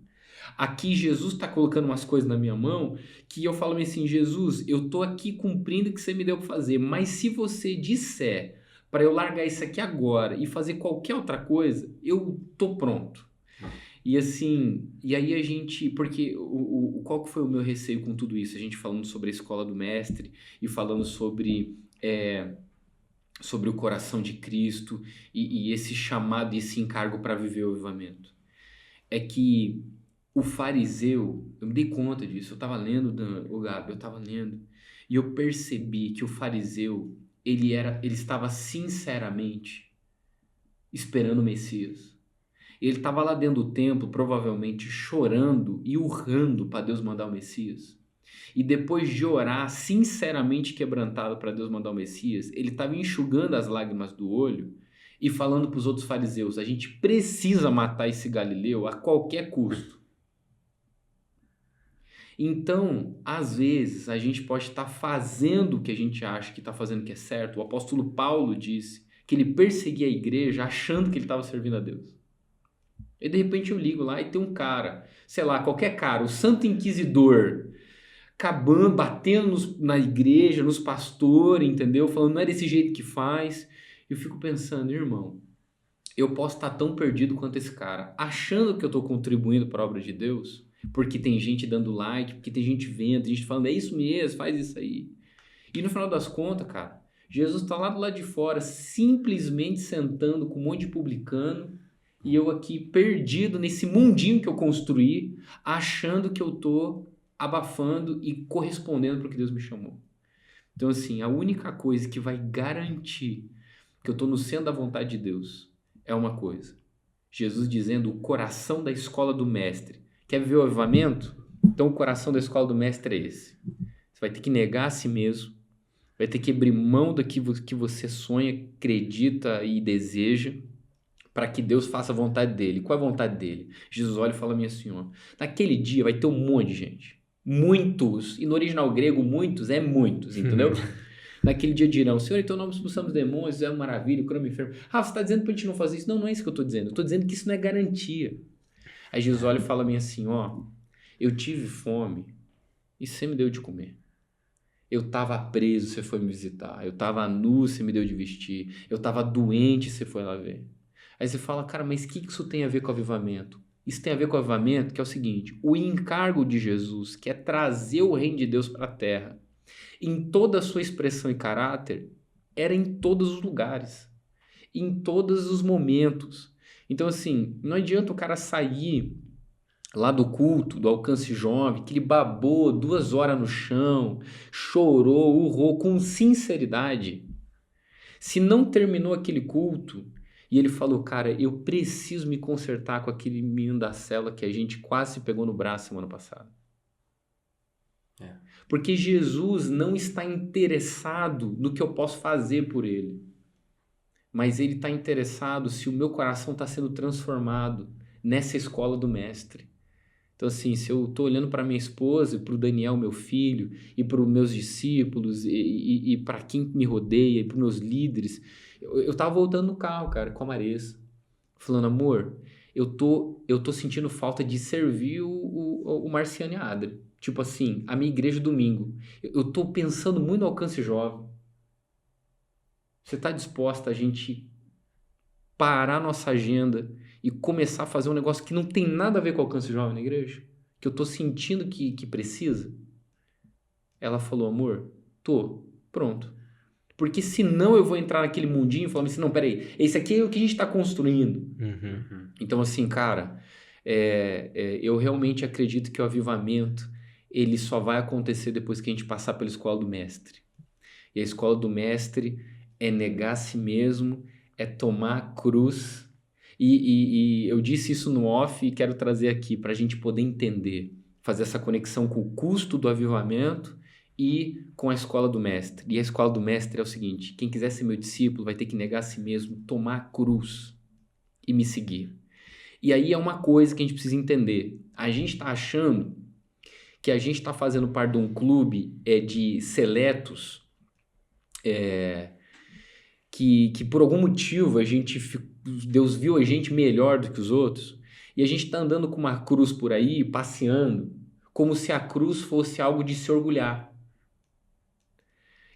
Aqui Jesus está colocando umas coisas na minha mão que eu falo assim, Jesus, eu tô aqui cumprindo o que você me deu para fazer, mas se você disser para eu largar isso aqui agora e fazer qualquer outra coisa, eu tô pronto. E assim, e aí a gente, porque qual que foi o meu receio com tudo isso? A gente falando sobre a escola do mestre e falando sobre o coração de Cristo e esse chamado e esse encargo para viver o avivamento. É que o fariseu, eu me dei conta disso, eu estava lendo, Gabi, eu estava lendo, e eu percebi que o fariseu, ele estava sinceramente esperando o Messias. Ele estava lá dentro do templo, provavelmente chorando e urrando para Deus mandar o Messias. E depois de orar sinceramente quebrantado para Deus mandar o Messias, ele estava enxugando as lágrimas do olho e falando para os outros fariseus, a gente precisa matar esse Galileu a qualquer custo. Então, às vezes, a gente pode estar fazendo o que a gente acha que está fazendo que é certo. O apóstolo Paulo disse que ele perseguia a igreja achando que ele estava servindo a Deus. E de repente eu ligo lá e tem um cara, sei lá, qualquer cara, o santo inquisidor, acabando, batendo na igreja, nos pastores, entendeu? Falando, não é desse jeito que faz. Eu fico pensando, irmão, eu posso estar tão perdido quanto esse cara, achando que eu estou contribuindo para a obra de Deus, porque tem gente dando like, porque tem gente vendo, tem gente falando, é isso mesmo, faz isso aí. E no final das contas, cara, Jesus está lá do lado de fora, simplesmente sentando com um monte de publicano, e eu aqui perdido nesse mundinho que eu construí, achando que eu tô abafando e correspondendo para o que Deus me chamou. Então, assim, a única coisa que vai garantir que eu tô no centro da vontade de Deus é uma coisa. Jesus dizendo o coração da escola do mestre. Quer viver o avivamento? Então o coração da escola do mestre é esse. Você vai ter que negar a si mesmo, vai ter que abrir mão daquilo que você sonha, acredita e deseja, para que Deus faça a vontade dele. Qual é a vontade dele? Jesus olha e fala assim, ó, naquele dia vai ter um monte de gente. Muitos. E no original grego, muitos é muitos, entendeu? Naquele dia dirão, Senhor, em teu nome expulsamos demônios, é uma maravilha, curamos enfermo. Você está dizendo para a gente não fazer isso? Não, não é isso que eu estou dizendo. Eu estou dizendo que isso não é garantia. Aí Jesus olha e fala assim, ó, eu tive fome e você me deu de comer. Eu tava preso, você foi me visitar. Eu tava nu, você me deu de vestir. Eu tava doente, você foi lá ver. Aí você fala, cara, mas o que isso tem a ver com avivamento? Isso tem a ver com avivamento, que é o seguinte, o encargo de Jesus, que é trazer o reino de Deus para a terra, em toda a sua expressão e caráter, era em todos os lugares, em todos os momentos. Então, assim, não adianta o cara sair lá do culto, do alcance jovem, que ele babou 2 horas no chão, chorou, urrou com sinceridade. Se não terminou aquele culto e ele falou, cara, eu preciso me consertar com aquele menino da cela que a gente quase se pegou no braço semana passada. É. Porque Jesus não está interessado no que eu posso fazer por ele. Mas ele está interessado se o meu coração está sendo transformado nessa escola do mestre. Então, assim, se eu estou olhando para minha esposa, para o Daniel, meu filho, e para os meus discípulos, e para quem me rodeia, e para os meus líderes, eu tava voltando no carro, cara, com a Marisa, falando, amor, eu tô sentindo falta de servir o Marciano e a Adri. Tipo assim, a minha igreja domingo. Eu tô pensando muito no alcance jovem. Você tá disposta a gente parar nossa agenda e começar a fazer um negócio que não tem nada a ver com o alcance jovem na igreja? Que eu tô sentindo que precisa? Ela falou, amor, tô, pronto. Porque senão eu vou entrar naquele mundinho falando assim, não, peraí, esse aqui é o que a gente tá construindo. Uhum. Então, assim, cara, eu realmente acredito que o avivamento, ele só vai acontecer depois que a gente passar pela escola do mestre. E a escola do mestre é negar a si mesmo, é tomar a cruz. E eu disse isso no off e quero trazer aqui para a gente poder entender, fazer essa conexão com o custo do avivamento e com a escola do mestre. E a escola do mestre é o seguinte, quem quiser ser meu discípulo vai ter que negar a si mesmo, tomar a cruz e me seguir. E aí é uma coisa que a gente precisa entender. A gente está achando que a gente está fazendo parte de um clube de seletos que por algum motivo Deus viu a gente melhor do que os outros e a gente está andando com uma cruz por aí, passeando, como se a cruz fosse algo de se orgulhar.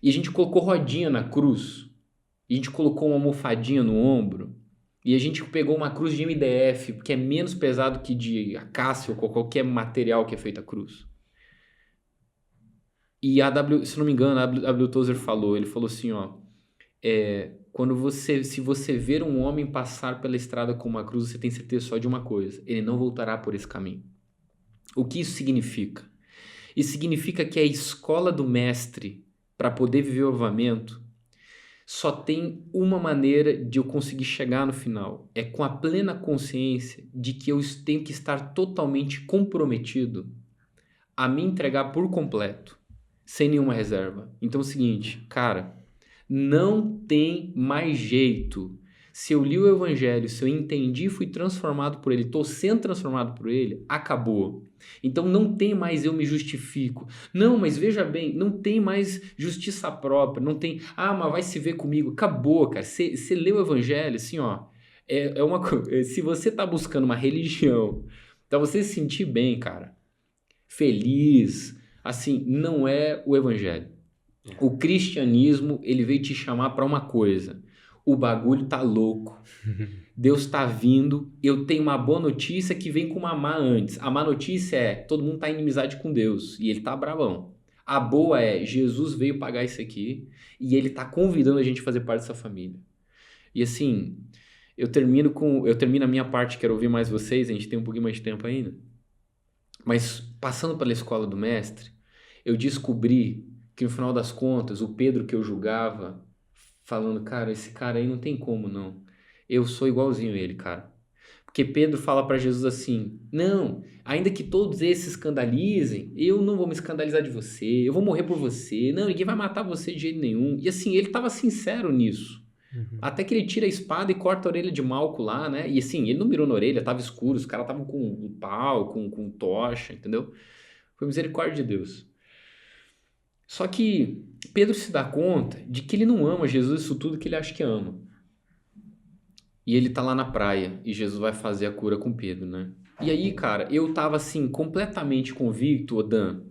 E a gente colocou rodinha na cruz, e a gente colocou uma almofadinha no ombro, e a gente pegou uma cruz de MDF, que é menos pesado que de acácia ou qualquer material que é feita a cruz. E se não me engano, a W. Tozer falou, ele falou assim, ó, se você ver um homem passar pela estrada com uma cruz, você tem certeza só de uma coisa, ele não voltará por esse caminho. O que isso significa? Isso significa que a escola do mestre, para poder viver o avivamento, só tem uma maneira de eu conseguir chegar no final. É com a plena consciência de que eu tenho que estar totalmente comprometido a me entregar por completo, sem nenhuma reserva. Então é o seguinte, cara, não tem mais jeito. Se eu li o evangelho, se eu entendi e fui transformado por ele, estou sendo transformado por ele, acabou. Então não tem mais eu me justifico. Não, mas veja bem, não tem mais justiça própria, não tem, mas vai se ver comigo. Acabou, cara. Você lê o evangelho, assim, ó, se você tá buscando uma religião, pra você se sentir bem, cara, feliz, assim, não é o evangelho. O cristianismo, ele veio te chamar para uma coisa. O bagulho tá louco. Deus tá vindo. Eu tenho uma boa notícia que vem com uma má antes. A má notícia é, todo mundo tá em inimizade com Deus. E ele tá bravão. A boa é, Jesus veio pagar isso aqui. E ele tá convidando a gente a fazer parte dessa família. E assim, eu termino a minha parte, quero ouvir mais vocês. A gente tem um pouquinho mais de tempo ainda. Mas passando pela escola do mestre, eu descobri que no final das contas, o Pedro que eu julgava, falando, cara, esse cara aí não tem como, não. Eu sou igualzinho a ele, cara. Porque Pedro fala para Jesus assim, não, ainda que todos esses escandalizem, eu não vou me escandalizar de você, eu vou morrer por você, não, ninguém vai matar você de jeito nenhum. E assim, ele tava sincero nisso. Uhum. Até que ele tira a espada e corta a orelha de Malco lá, né? E assim, ele não mirou na orelha, tava escuro, os caras estavam com um pau, com tocha, entendeu? Foi misericórdia de Deus. Só que Pedro se dá conta de que ele não ama Jesus isso tudo que ele acha que ama. E ele tá lá na praia e Jesus vai fazer a cura com Pedro, né? E aí, cara, eu tava assim completamente convicto, Odan,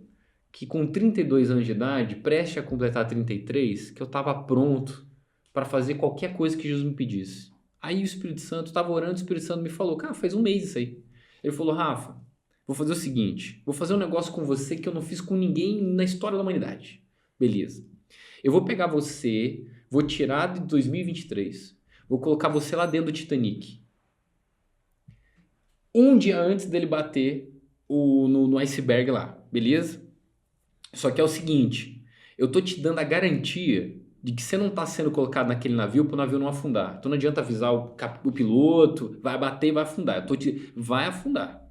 que com 32 anos de idade, prestes a completar 33, que eu estava pronto para fazer qualquer coisa que Jesus me pedisse. Aí o Espírito Santo, estava orando, o Espírito Santo me falou, cara, faz um mês isso aí. Ele falou, Rafa, vou fazer o seguinte, vou fazer um negócio com você que eu não fiz com ninguém na história da humanidade. Beleza. Eu vou pegar você, vou tirar de 2023, vou colocar você lá dentro do Titanic. Um dia antes dele bater no iceberg lá, beleza? Só que é o seguinte, eu tô te dando a garantia de que você não tá sendo colocado naquele navio para o navio não afundar. Então não adianta avisar o piloto, vai bater e vai afundar. Vai afundar.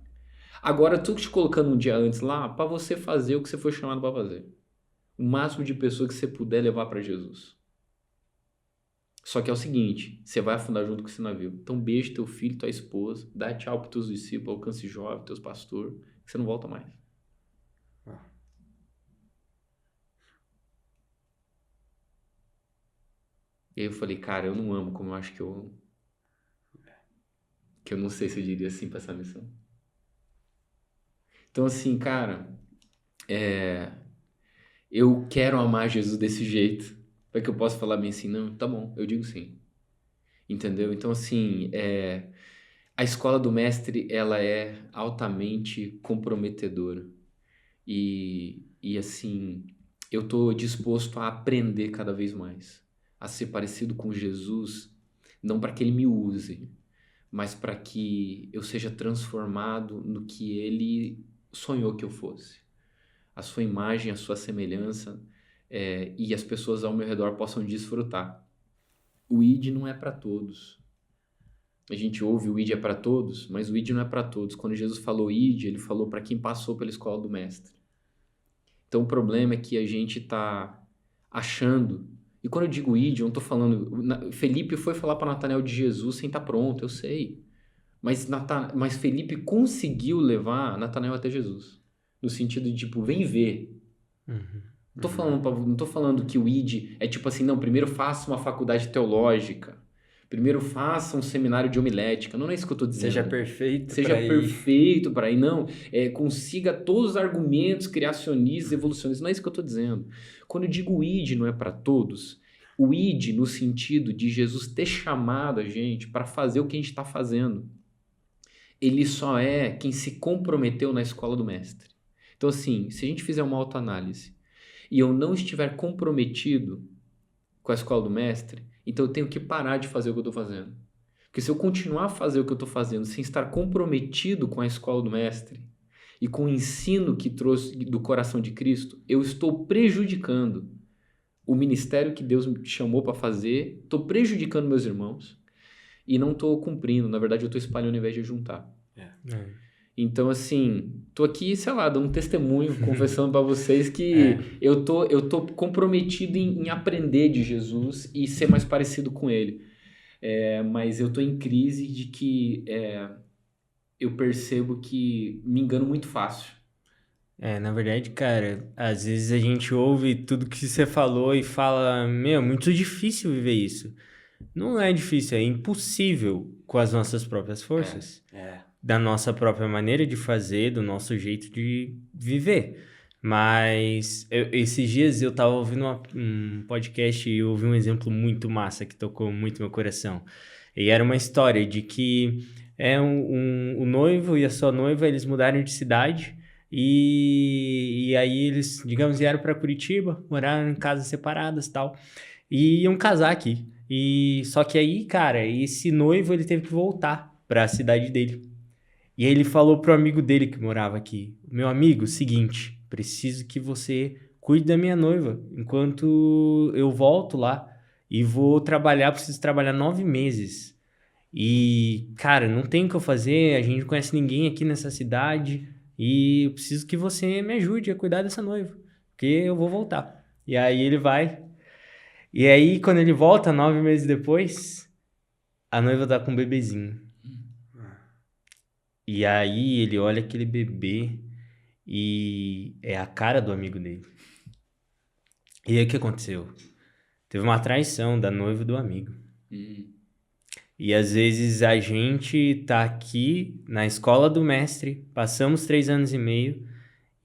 Agora eu tô te colocando um dia antes lá para você fazer o que você foi chamado para fazer. O máximo de pessoas que você puder levar para Jesus. Só que é o seguinte, você vai afundar junto com esse navio. Então beija teu filho, tua esposa, dá tchau pros teus discípulos, alcance jovem, teus pastores, que você não volta mais. E aí eu falei, cara, eu não amo como eu acho que eu amo. Que eu não sei se eu diria assim pra essa missão. Então assim, cara, eu quero amar Jesus desse jeito. Para que eu possa falar bem assim, não, tá bom, eu digo sim. Entendeu? Então assim, a escola do mestre, ela é altamente comprometedora. E assim, eu tô disposto a aprender cada vez mais. A ser parecido com Jesus, não para que ele me use, mas para que eu seja transformado no que ele sonhou que eu fosse. A sua imagem, a sua semelhança, e as pessoas ao meu redor possam desfrutar. O ID não é para todos. A gente ouve o ID é para todos, mas o ID não é para todos. Quando Jesus falou ID, ele falou para quem passou pela escola do mestre. Então o problema é que a gente está achando. E quando eu digo ID, eu não estou falando. Felipe foi falar para Natanael de Jesus sem estar pronto, eu sei. Mas Felipe conseguiu levar Natanael até Jesus. No sentido de, tipo, vem ver. Não tô falando que o ID é tipo assim, não, primeiro faça uma faculdade teológica. Primeiro faça um seminário de homilética. Não é isso que eu tô dizendo. Seja perfeito para ir. Não, consiga todos os argumentos criacionistas, evolucionistas. Não é isso que eu tô dizendo. Quando eu digo ID não é para todos, o ID no sentido de Jesus ter chamado a gente para fazer o que a gente está fazendo. Ele só é quem se comprometeu na escola do mestre. Então assim, se a gente fizer uma autoanálise e eu não estiver comprometido com a escola do mestre, então eu tenho que parar de fazer o que eu estou fazendo. Porque se eu continuar a fazer o que eu estou fazendo sem estar comprometido com a escola do mestre e com o ensino que trouxe do coração de Cristo, eu estou prejudicando o ministério que Deus me chamou para fazer, estou prejudicando meus irmãos e não estou cumprindo. Na verdade, eu estou espalhando ao invés de juntar. Então, assim, tô aqui, sei lá, dando um testemunho, conversando para vocês que eu tô comprometido em aprender de Jesus e ser mais parecido com ele. Mas eu tô em crise de que eu percebo que me engano muito fácil. Na verdade, cara, às vezes a gente ouve tudo que você falou e fala, meu, muito difícil viver isso. Não é difícil, é impossível com as nossas próprias forças. Da nossa própria maneira de fazer, do nosso jeito de viver. Mas esses dias eu tava ouvindo um podcast e eu ouvi um exemplo muito massa que tocou muito meu coração. E era uma história de que o noivo e a sua noiva, eles mudaram de cidade e aí eles, digamos, vieram para Curitiba, moraram em casas separadas e tal, e iam casar aqui. Só que aí, cara, esse noivo ele teve que voltar para a cidade dele. E aí ele falou pro amigo dele que morava aqui, meu amigo, seguinte, preciso que você cuide da minha noiva, enquanto eu volto lá e vou trabalhar, preciso trabalhar 9 meses. E, cara, não tem o que eu fazer, a gente não conhece ninguém aqui nessa cidade e eu preciso que você me ajude a cuidar dessa noiva, porque eu vou voltar. E aí ele vai. E aí, quando ele volta, 9 meses depois, a noiva tá com um bebezinho. E aí ele olha aquele bebê e é a cara do amigo dele. E aí o que aconteceu? Teve uma traição da noiva e do amigo. E às vezes a gente tá aqui na escola do mestre, passamos 3 anos e meio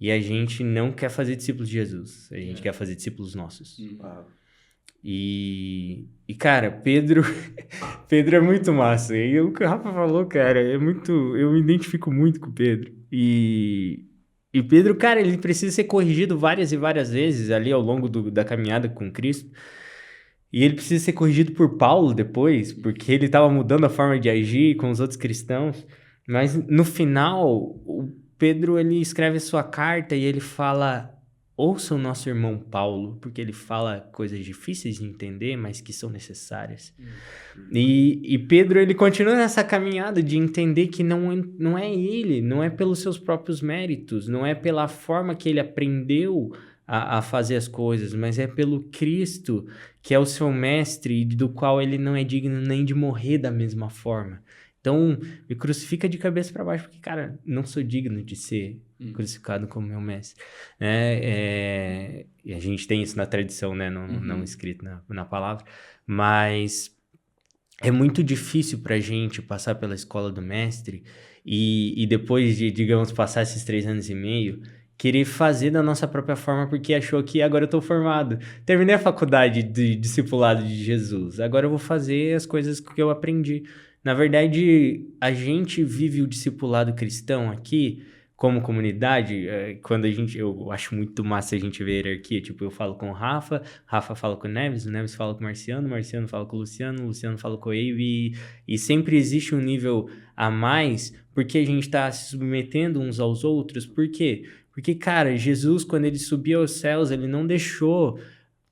E a gente não quer fazer discípulos de Jesus. A gente quer fazer discípulos nossos. Uau. E cara, Pedro é muito massa. E o que o Rafa falou, cara, é muito... Eu me identifico muito com o Pedro. E Pedro, cara, ele precisa ser corrigido várias e várias vezes ali ao longo da caminhada com Cristo. E ele precisa ser corrigido por Paulo depois, porque ele estava mudando a forma de agir com os outros cristãos. Mas no final, o Pedro, ele escreve a sua carta e ele fala: ouça o nosso irmão Paulo, porque ele fala coisas difíceis de entender, mas que são necessárias. E Pedro, ele continua nessa caminhada de entender que não é ele, não é pelos seus próprios méritos, não é pela forma que ele aprendeu a fazer as coisas, mas é pelo Cristo, que é o seu mestre, e do qual ele não é digno nem de morrer da mesma forma. Então, me crucifica de cabeça para baixo, porque, cara, não sou digno de ser crucificado como meu mestre. E a gente tem isso na tradição, né? Não escrito na palavra. Mas é muito difícil pra gente passar pela escola do mestre e depois de, digamos, passar esses 3 anos e meio, querer fazer da nossa própria forma, porque achou que agora eu tô formado. Terminei a faculdade de discipulado de Jesus, agora eu vou fazer as coisas que eu aprendi. Na verdade, a gente vive o discipulado cristão aqui como comunidade, quando eu acho muito massa a gente ver a hierarquia, tipo, eu falo com o Rafa fala com o Neves fala com o Marciano fala com o Luciano fala com o Abe, e sempre existe um nível a mais, porque a gente tá se submetendo uns aos outros. Por quê? Porque, cara, Jesus, quando ele subiu aos céus, ele não deixou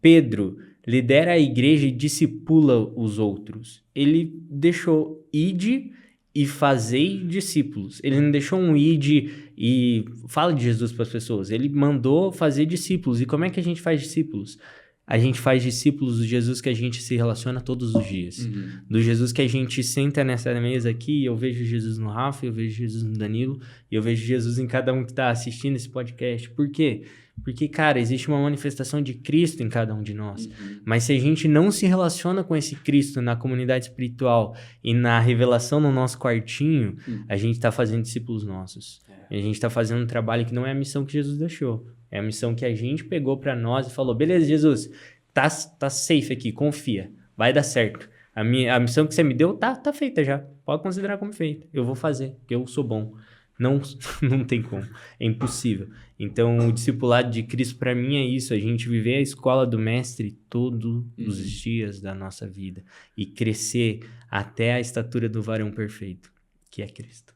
Pedro, lidera a igreja e discipula os outros. Ele deixou ide e fazei discípulos. Ele não deixou um ide e fala de Jesus para as pessoas. Ele mandou fazer discípulos. E como é que a gente faz discípulos? A gente faz discípulos do Jesus que a gente se relaciona todos os dias. Do Jesus que a gente senta nessa mesa aqui, eu vejo Jesus no Rafa, eu vejo Jesus no Danilo, e eu vejo Jesus em cada um que está assistindo esse podcast. Por quê? Porque, cara, existe uma manifestação de Cristo em cada um de nós. Mas se a gente não se relaciona com esse Cristo na comunidade espiritual e na revelação no nosso quartinho, a gente está fazendo discípulos nossos. E a gente está fazendo um trabalho que não é a missão que Jesus deixou. É a missão que a gente pegou para nós e falou: beleza, Jesus, tá safe aqui, confia, vai dar certo. A missão que você me deu tá feita já. Pode considerar como feita. Eu vou fazer, porque eu sou bom. Não tem como. É impossível. Então, o discipulado de Cristo, para mim, é isso. A gente viver a escola do mestre todos os dias da nossa vida. E crescer até a estatura do varão perfeito, que é Cristo.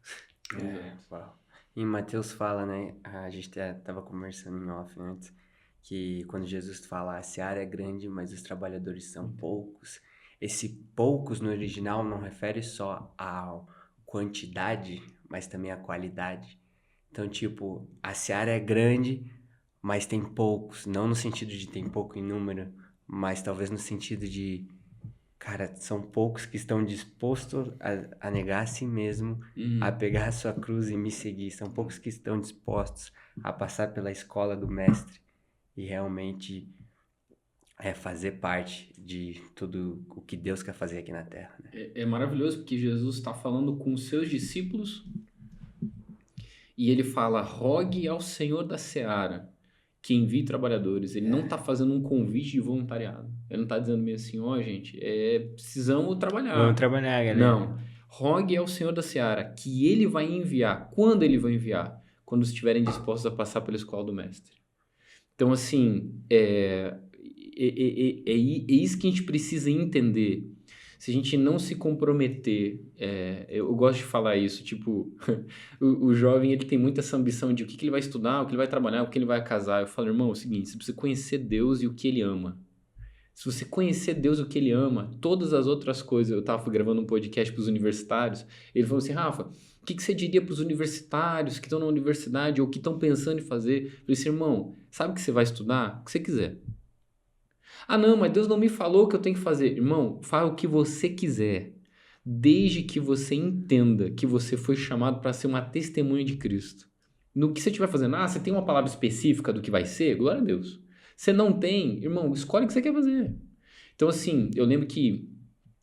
Uau. Em Mateus fala, né? A gente estava conversando em off antes, que quando Jesus fala: a seara é grande, mas os trabalhadores são poucos. Esse poucos no original não refere só à quantidade, mas também à qualidade. Então, tipo, a seara é grande, mas tem poucos. Não no sentido de tem pouco em número, mas talvez no sentido de, cara, são poucos que estão dispostos a negar a si mesmo, a pegar a sua cruz e me seguir. São poucos que estão dispostos a passar pela escola do mestre e realmente fazer parte de tudo o que Deus quer fazer aqui na Terra, né? É maravilhoso porque Jesus está falando com os seus discípulos e ele fala: rogue ao Senhor da seara que envie trabalhadores. Ele não está fazendo um convite de voluntariado. Ele não está dizendo meio assim: ó, gente, precisamos trabalhar. Vamos trabalhar, galera. Não. Rogue ao Senhor da seara que ele vai enviar. Quando ele vai enviar? Quando estiverem dispostos a passar pela escola do mestre. Então, assim, é isso que a gente precisa entender. Se a gente não se comprometer, eu gosto de falar isso, tipo, o jovem, ele tem muita essa ambição de o que ele vai estudar, o que ele vai trabalhar, o que ele vai casar. Eu falo: irmão, é o seguinte, você precisa conhecer Deus e o que ele ama. Se você conhecer Deus e o que ele ama, todas as outras coisas... Eu estava gravando um podcast para os universitários, ele falou assim: Rafa, o que você diria para os universitários que estão na universidade ou que estão pensando em fazer? Eu falei assim: irmão, sabe o que você vai estudar? O que você quiser. Ah, não, mas Deus não me falou o que eu tenho que fazer. Irmão, faz o que você quiser, desde que você entenda que você foi chamado para ser uma testemunha de Cristo. No que você estiver fazendo, você tem uma palavra específica do que vai ser? Glória a Deus. Você não tem, irmão, escolhe o que você quer fazer. Então, assim, eu lembro que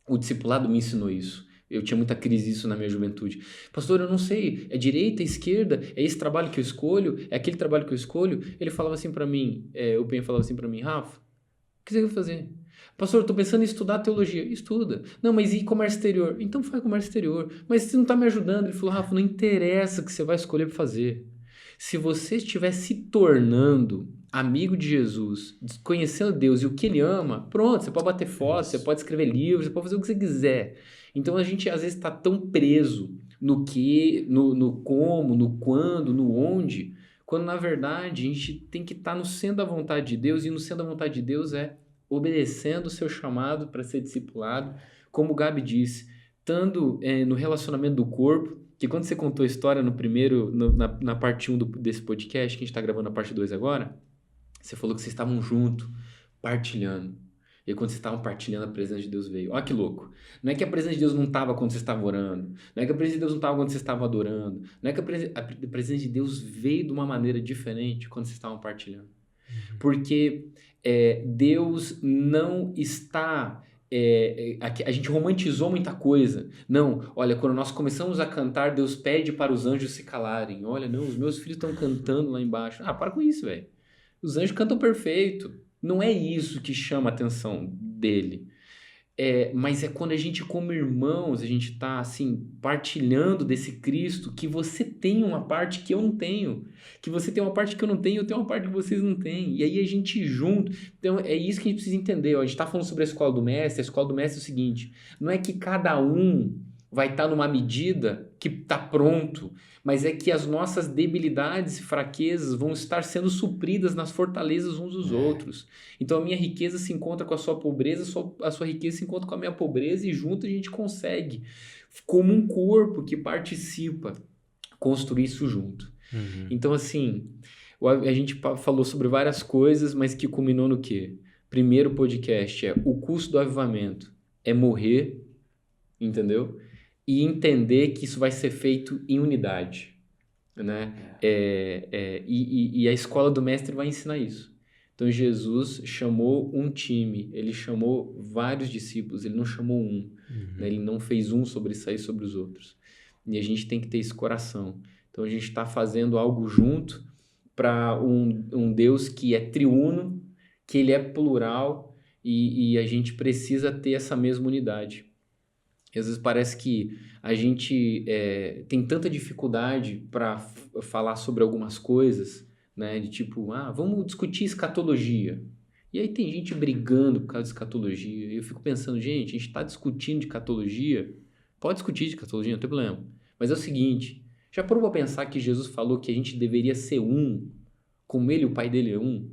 o discipulado me ensinou isso. Eu tinha muita crise disso na minha juventude. Pastor, eu não sei, é direita, é esquerda, é esse trabalho que eu escolho, é aquele trabalho que eu escolho. Ele falava assim pra mim, o Penha falava assim pra mim, Rafa, o que você vai fazer? Pastor, eu tô pensando em estudar teologia. Estuda. Não, mas e comércio exterior? Então faz comércio exterior. Mas você não tá me ajudando. Ele falou, Rafa, não interessa o que você vai escolher pra fazer. Se você estiver se tornando amigo de Jesus, conhecendo Deus e o que Ele ama, pronto, você pode bater foto, você pode escrever livros, você pode fazer o que você quiser. Então a gente às vezes está tão preso no que, no como, no quando, no onde, quando na verdade a gente tem que estar no centro da vontade de Deus, e no centro da vontade de Deus é obedecendo o seu chamado para ser discipulado, como o Gabi disse, estando no relacionamento do corpo, que quando você contou a história no primeiro, na parte 1 desse podcast, que a gente está gravando a parte 2 agora, você falou que vocês estavam juntos, partilhando. E aí, quando vocês estavam partilhando, a presença de Deus veio. Olha que louco. Não é que a presença de Deus não estava quando vocês estavam orando. Não é que a presença de Deus não estava quando vocês estavam adorando. Não é que a presença de Deus veio de uma maneira diferente quando vocês estavam partilhando. Porque Deus não está... a gente romantizou muita coisa. Não, olha, quando nós começamos a cantar, Deus pede para os anjos se calarem. Olha, não, os meus filhos estão cantando lá embaixo. Ah, para com isso, velho. Os anjos cantam perfeito. Não é isso que chama a atenção dele. Mas é quando a gente, como irmãos, a gente está assim, partilhando desse Cristo, que você tem uma parte que eu não tenho, que você tem uma parte que eu não tenho, eu tenho uma parte que vocês não têm, e aí a gente junto. Então é isso que a gente precisa entender. Ó. A gente está falando sobre a escola do mestre. A escola do mestre é o seguinte: não é que cada um vai estar numa medida que está pronto, mas é que as nossas debilidades e fraquezas vão estar sendo supridas nas fortalezas uns dos outros. Então a minha riqueza se encontra com a sua pobreza, a sua riqueza se encontra com a minha pobreza, e junto a gente consegue, como um corpo que participa, construir isso junto. Então assim, a gente falou sobre várias coisas, mas que culminou no quê? Primeiro podcast o custo do avivamento é morrer, entendeu? E entender que isso vai ser feito em unidade, né? E a escola do mestre vai ensinar isso. Então Jesus chamou um time, ele chamou vários discípulos, ele não chamou um, né? Ele não fez um sobressair sobre os outros. E a gente tem que ter esse coração. Então a gente está fazendo algo junto para um Deus que é triuno, que ele é plural, e a gente precisa ter essa mesma unidade. E às vezes parece que a gente tem tanta dificuldade para falar sobre algumas coisas, né? De tipo, vamos discutir escatologia. E aí tem gente brigando por causa de escatologia. E eu fico pensando, gente, a gente está discutindo de escatologia. Pode discutir de escatologia, não tem problema. Mas é o seguinte, já parou para pensar que Jesus falou que a gente deveria ser um, como ele e o pai dele é um?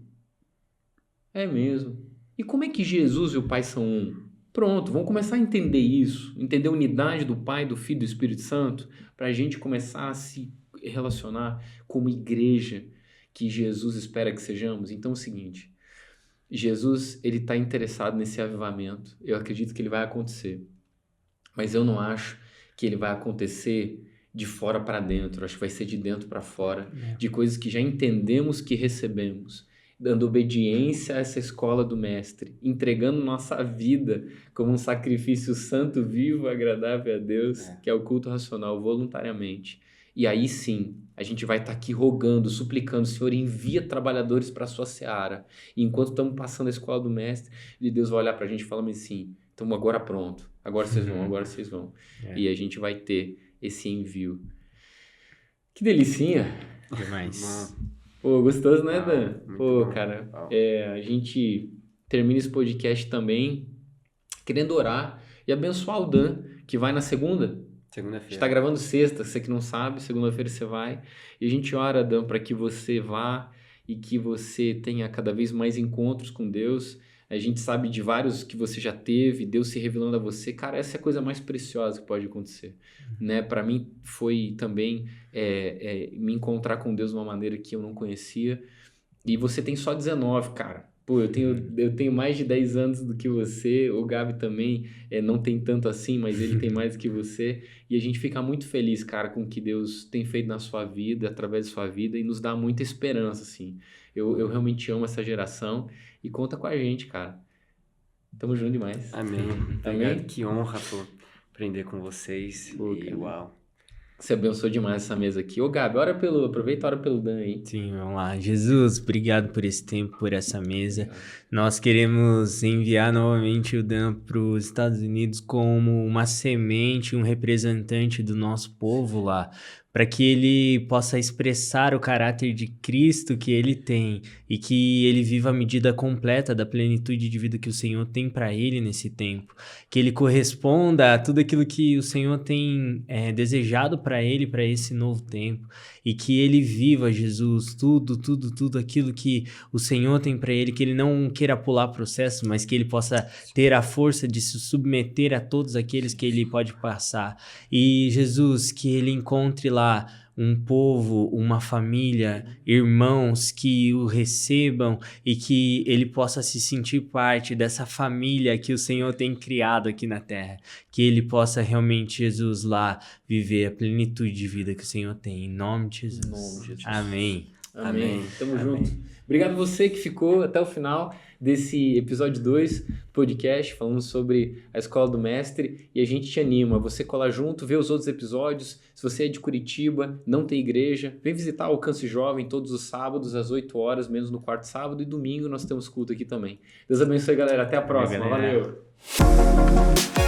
É mesmo. E como é que Jesus e o pai são um? Pronto, vamos começar a entender isso, entender a unidade do Pai, do Filho e do Espírito Santo, para a gente começar a se relacionar como igreja que Jesus espera que sejamos. Então é o seguinte, Jesus ele está interessado nesse avivamento, eu acredito que ele vai acontecer, mas eu não acho que ele vai acontecer de fora para dentro, acho que vai ser de dentro para fora, de coisas que já entendemos que recebemos, dando obediência a essa escola do mestre, entregando nossa vida como um sacrifício santo, vivo, agradável a Deus, que é o culto racional, voluntariamente. E aí sim, a gente vai estar aqui rogando, suplicando, Senhor, envia trabalhadores para a sua seara. E enquanto estamos passando a escola do mestre, Deus vai olhar para a gente e falar assim, então agora pronto, agora vocês vão, agora vocês vão. E a gente vai ter esse envio. Que delicinha! Demais. Pô, gostoso, né, Dan? Pô, bom. cara, a gente termina esse podcast também querendo orar e abençoar o Dan, que vai na segunda. A gente tá gravando sexta, você que não sabe, segunda-feira você vai. E a gente ora, Dan, para que você vá e que você tenha cada vez mais encontros com Deus. A gente sabe de vários que você já teve, Deus se revelando a você. Cara, essa é a coisa mais preciosa que pode acontecer, né? Para mim foi também me encontrar com Deus de uma maneira que eu não conhecia. E você tem só 19, cara. Pô, eu tenho mais de 10 anos do que você. O Gabi também não tem tanto assim, mas ele tem mais do que você. E a gente fica muito feliz, cara, com o que Deus tem feito na sua vida, através da sua vida, e nos dá muita esperança, assim. Eu realmente amo essa geração e conta com a gente, cara. Tamo junto demais. Amém. Amém? Que honra, pô. aprender com vocês. Pô, E cara. uau. Você abençoou demais essa mesa aqui. Ô, Gabi, aproveita e ora pelo Dan aí. Sim, vamos lá. Jesus, obrigado por esse tempo, por essa mesa. Nós queremos enviar novamente o Dan para os Estados Unidos como uma semente, um representante do nosso povo lá, para que ele possa expressar o caráter de Cristo que ele tem e que ele viva a medida completa da plenitude de vida que o Senhor tem para ele nesse tempo. Que ele corresponda a tudo aquilo que o Senhor tem desejado para ele, para esse novo tempo. E que ele viva, Jesus, tudo aquilo que o Senhor tem para ele, que ele não queira pular processos, mas que ele possa ter a força de se submeter a todos aqueles que ele pode passar. E, Jesus, que ele encontre lá um povo, uma família, irmãos que o recebam e que ele possa se sentir parte dessa família que o Senhor tem criado aqui na terra. Que ele possa realmente, Jesus, lá viver a plenitude de vida que o Senhor tem. Em nome de Jesus. Em nome de Jesus. Amém. Amém. Tamo Amém. junto. Obrigado você que ficou até o final desse episódio 2 do podcast, falando sobre a Escola do Mestre, e a gente te anima a você colar junto, ver os outros episódios. Se você é de Curitiba, não tem igreja, vem visitar o Alcance Jovem todos os sábados às 8 horas, menos no quarto sábado, e domingo nós temos culto aqui também. Deus abençoe, galera. Até a próxima. Valeu, galera. Valeu.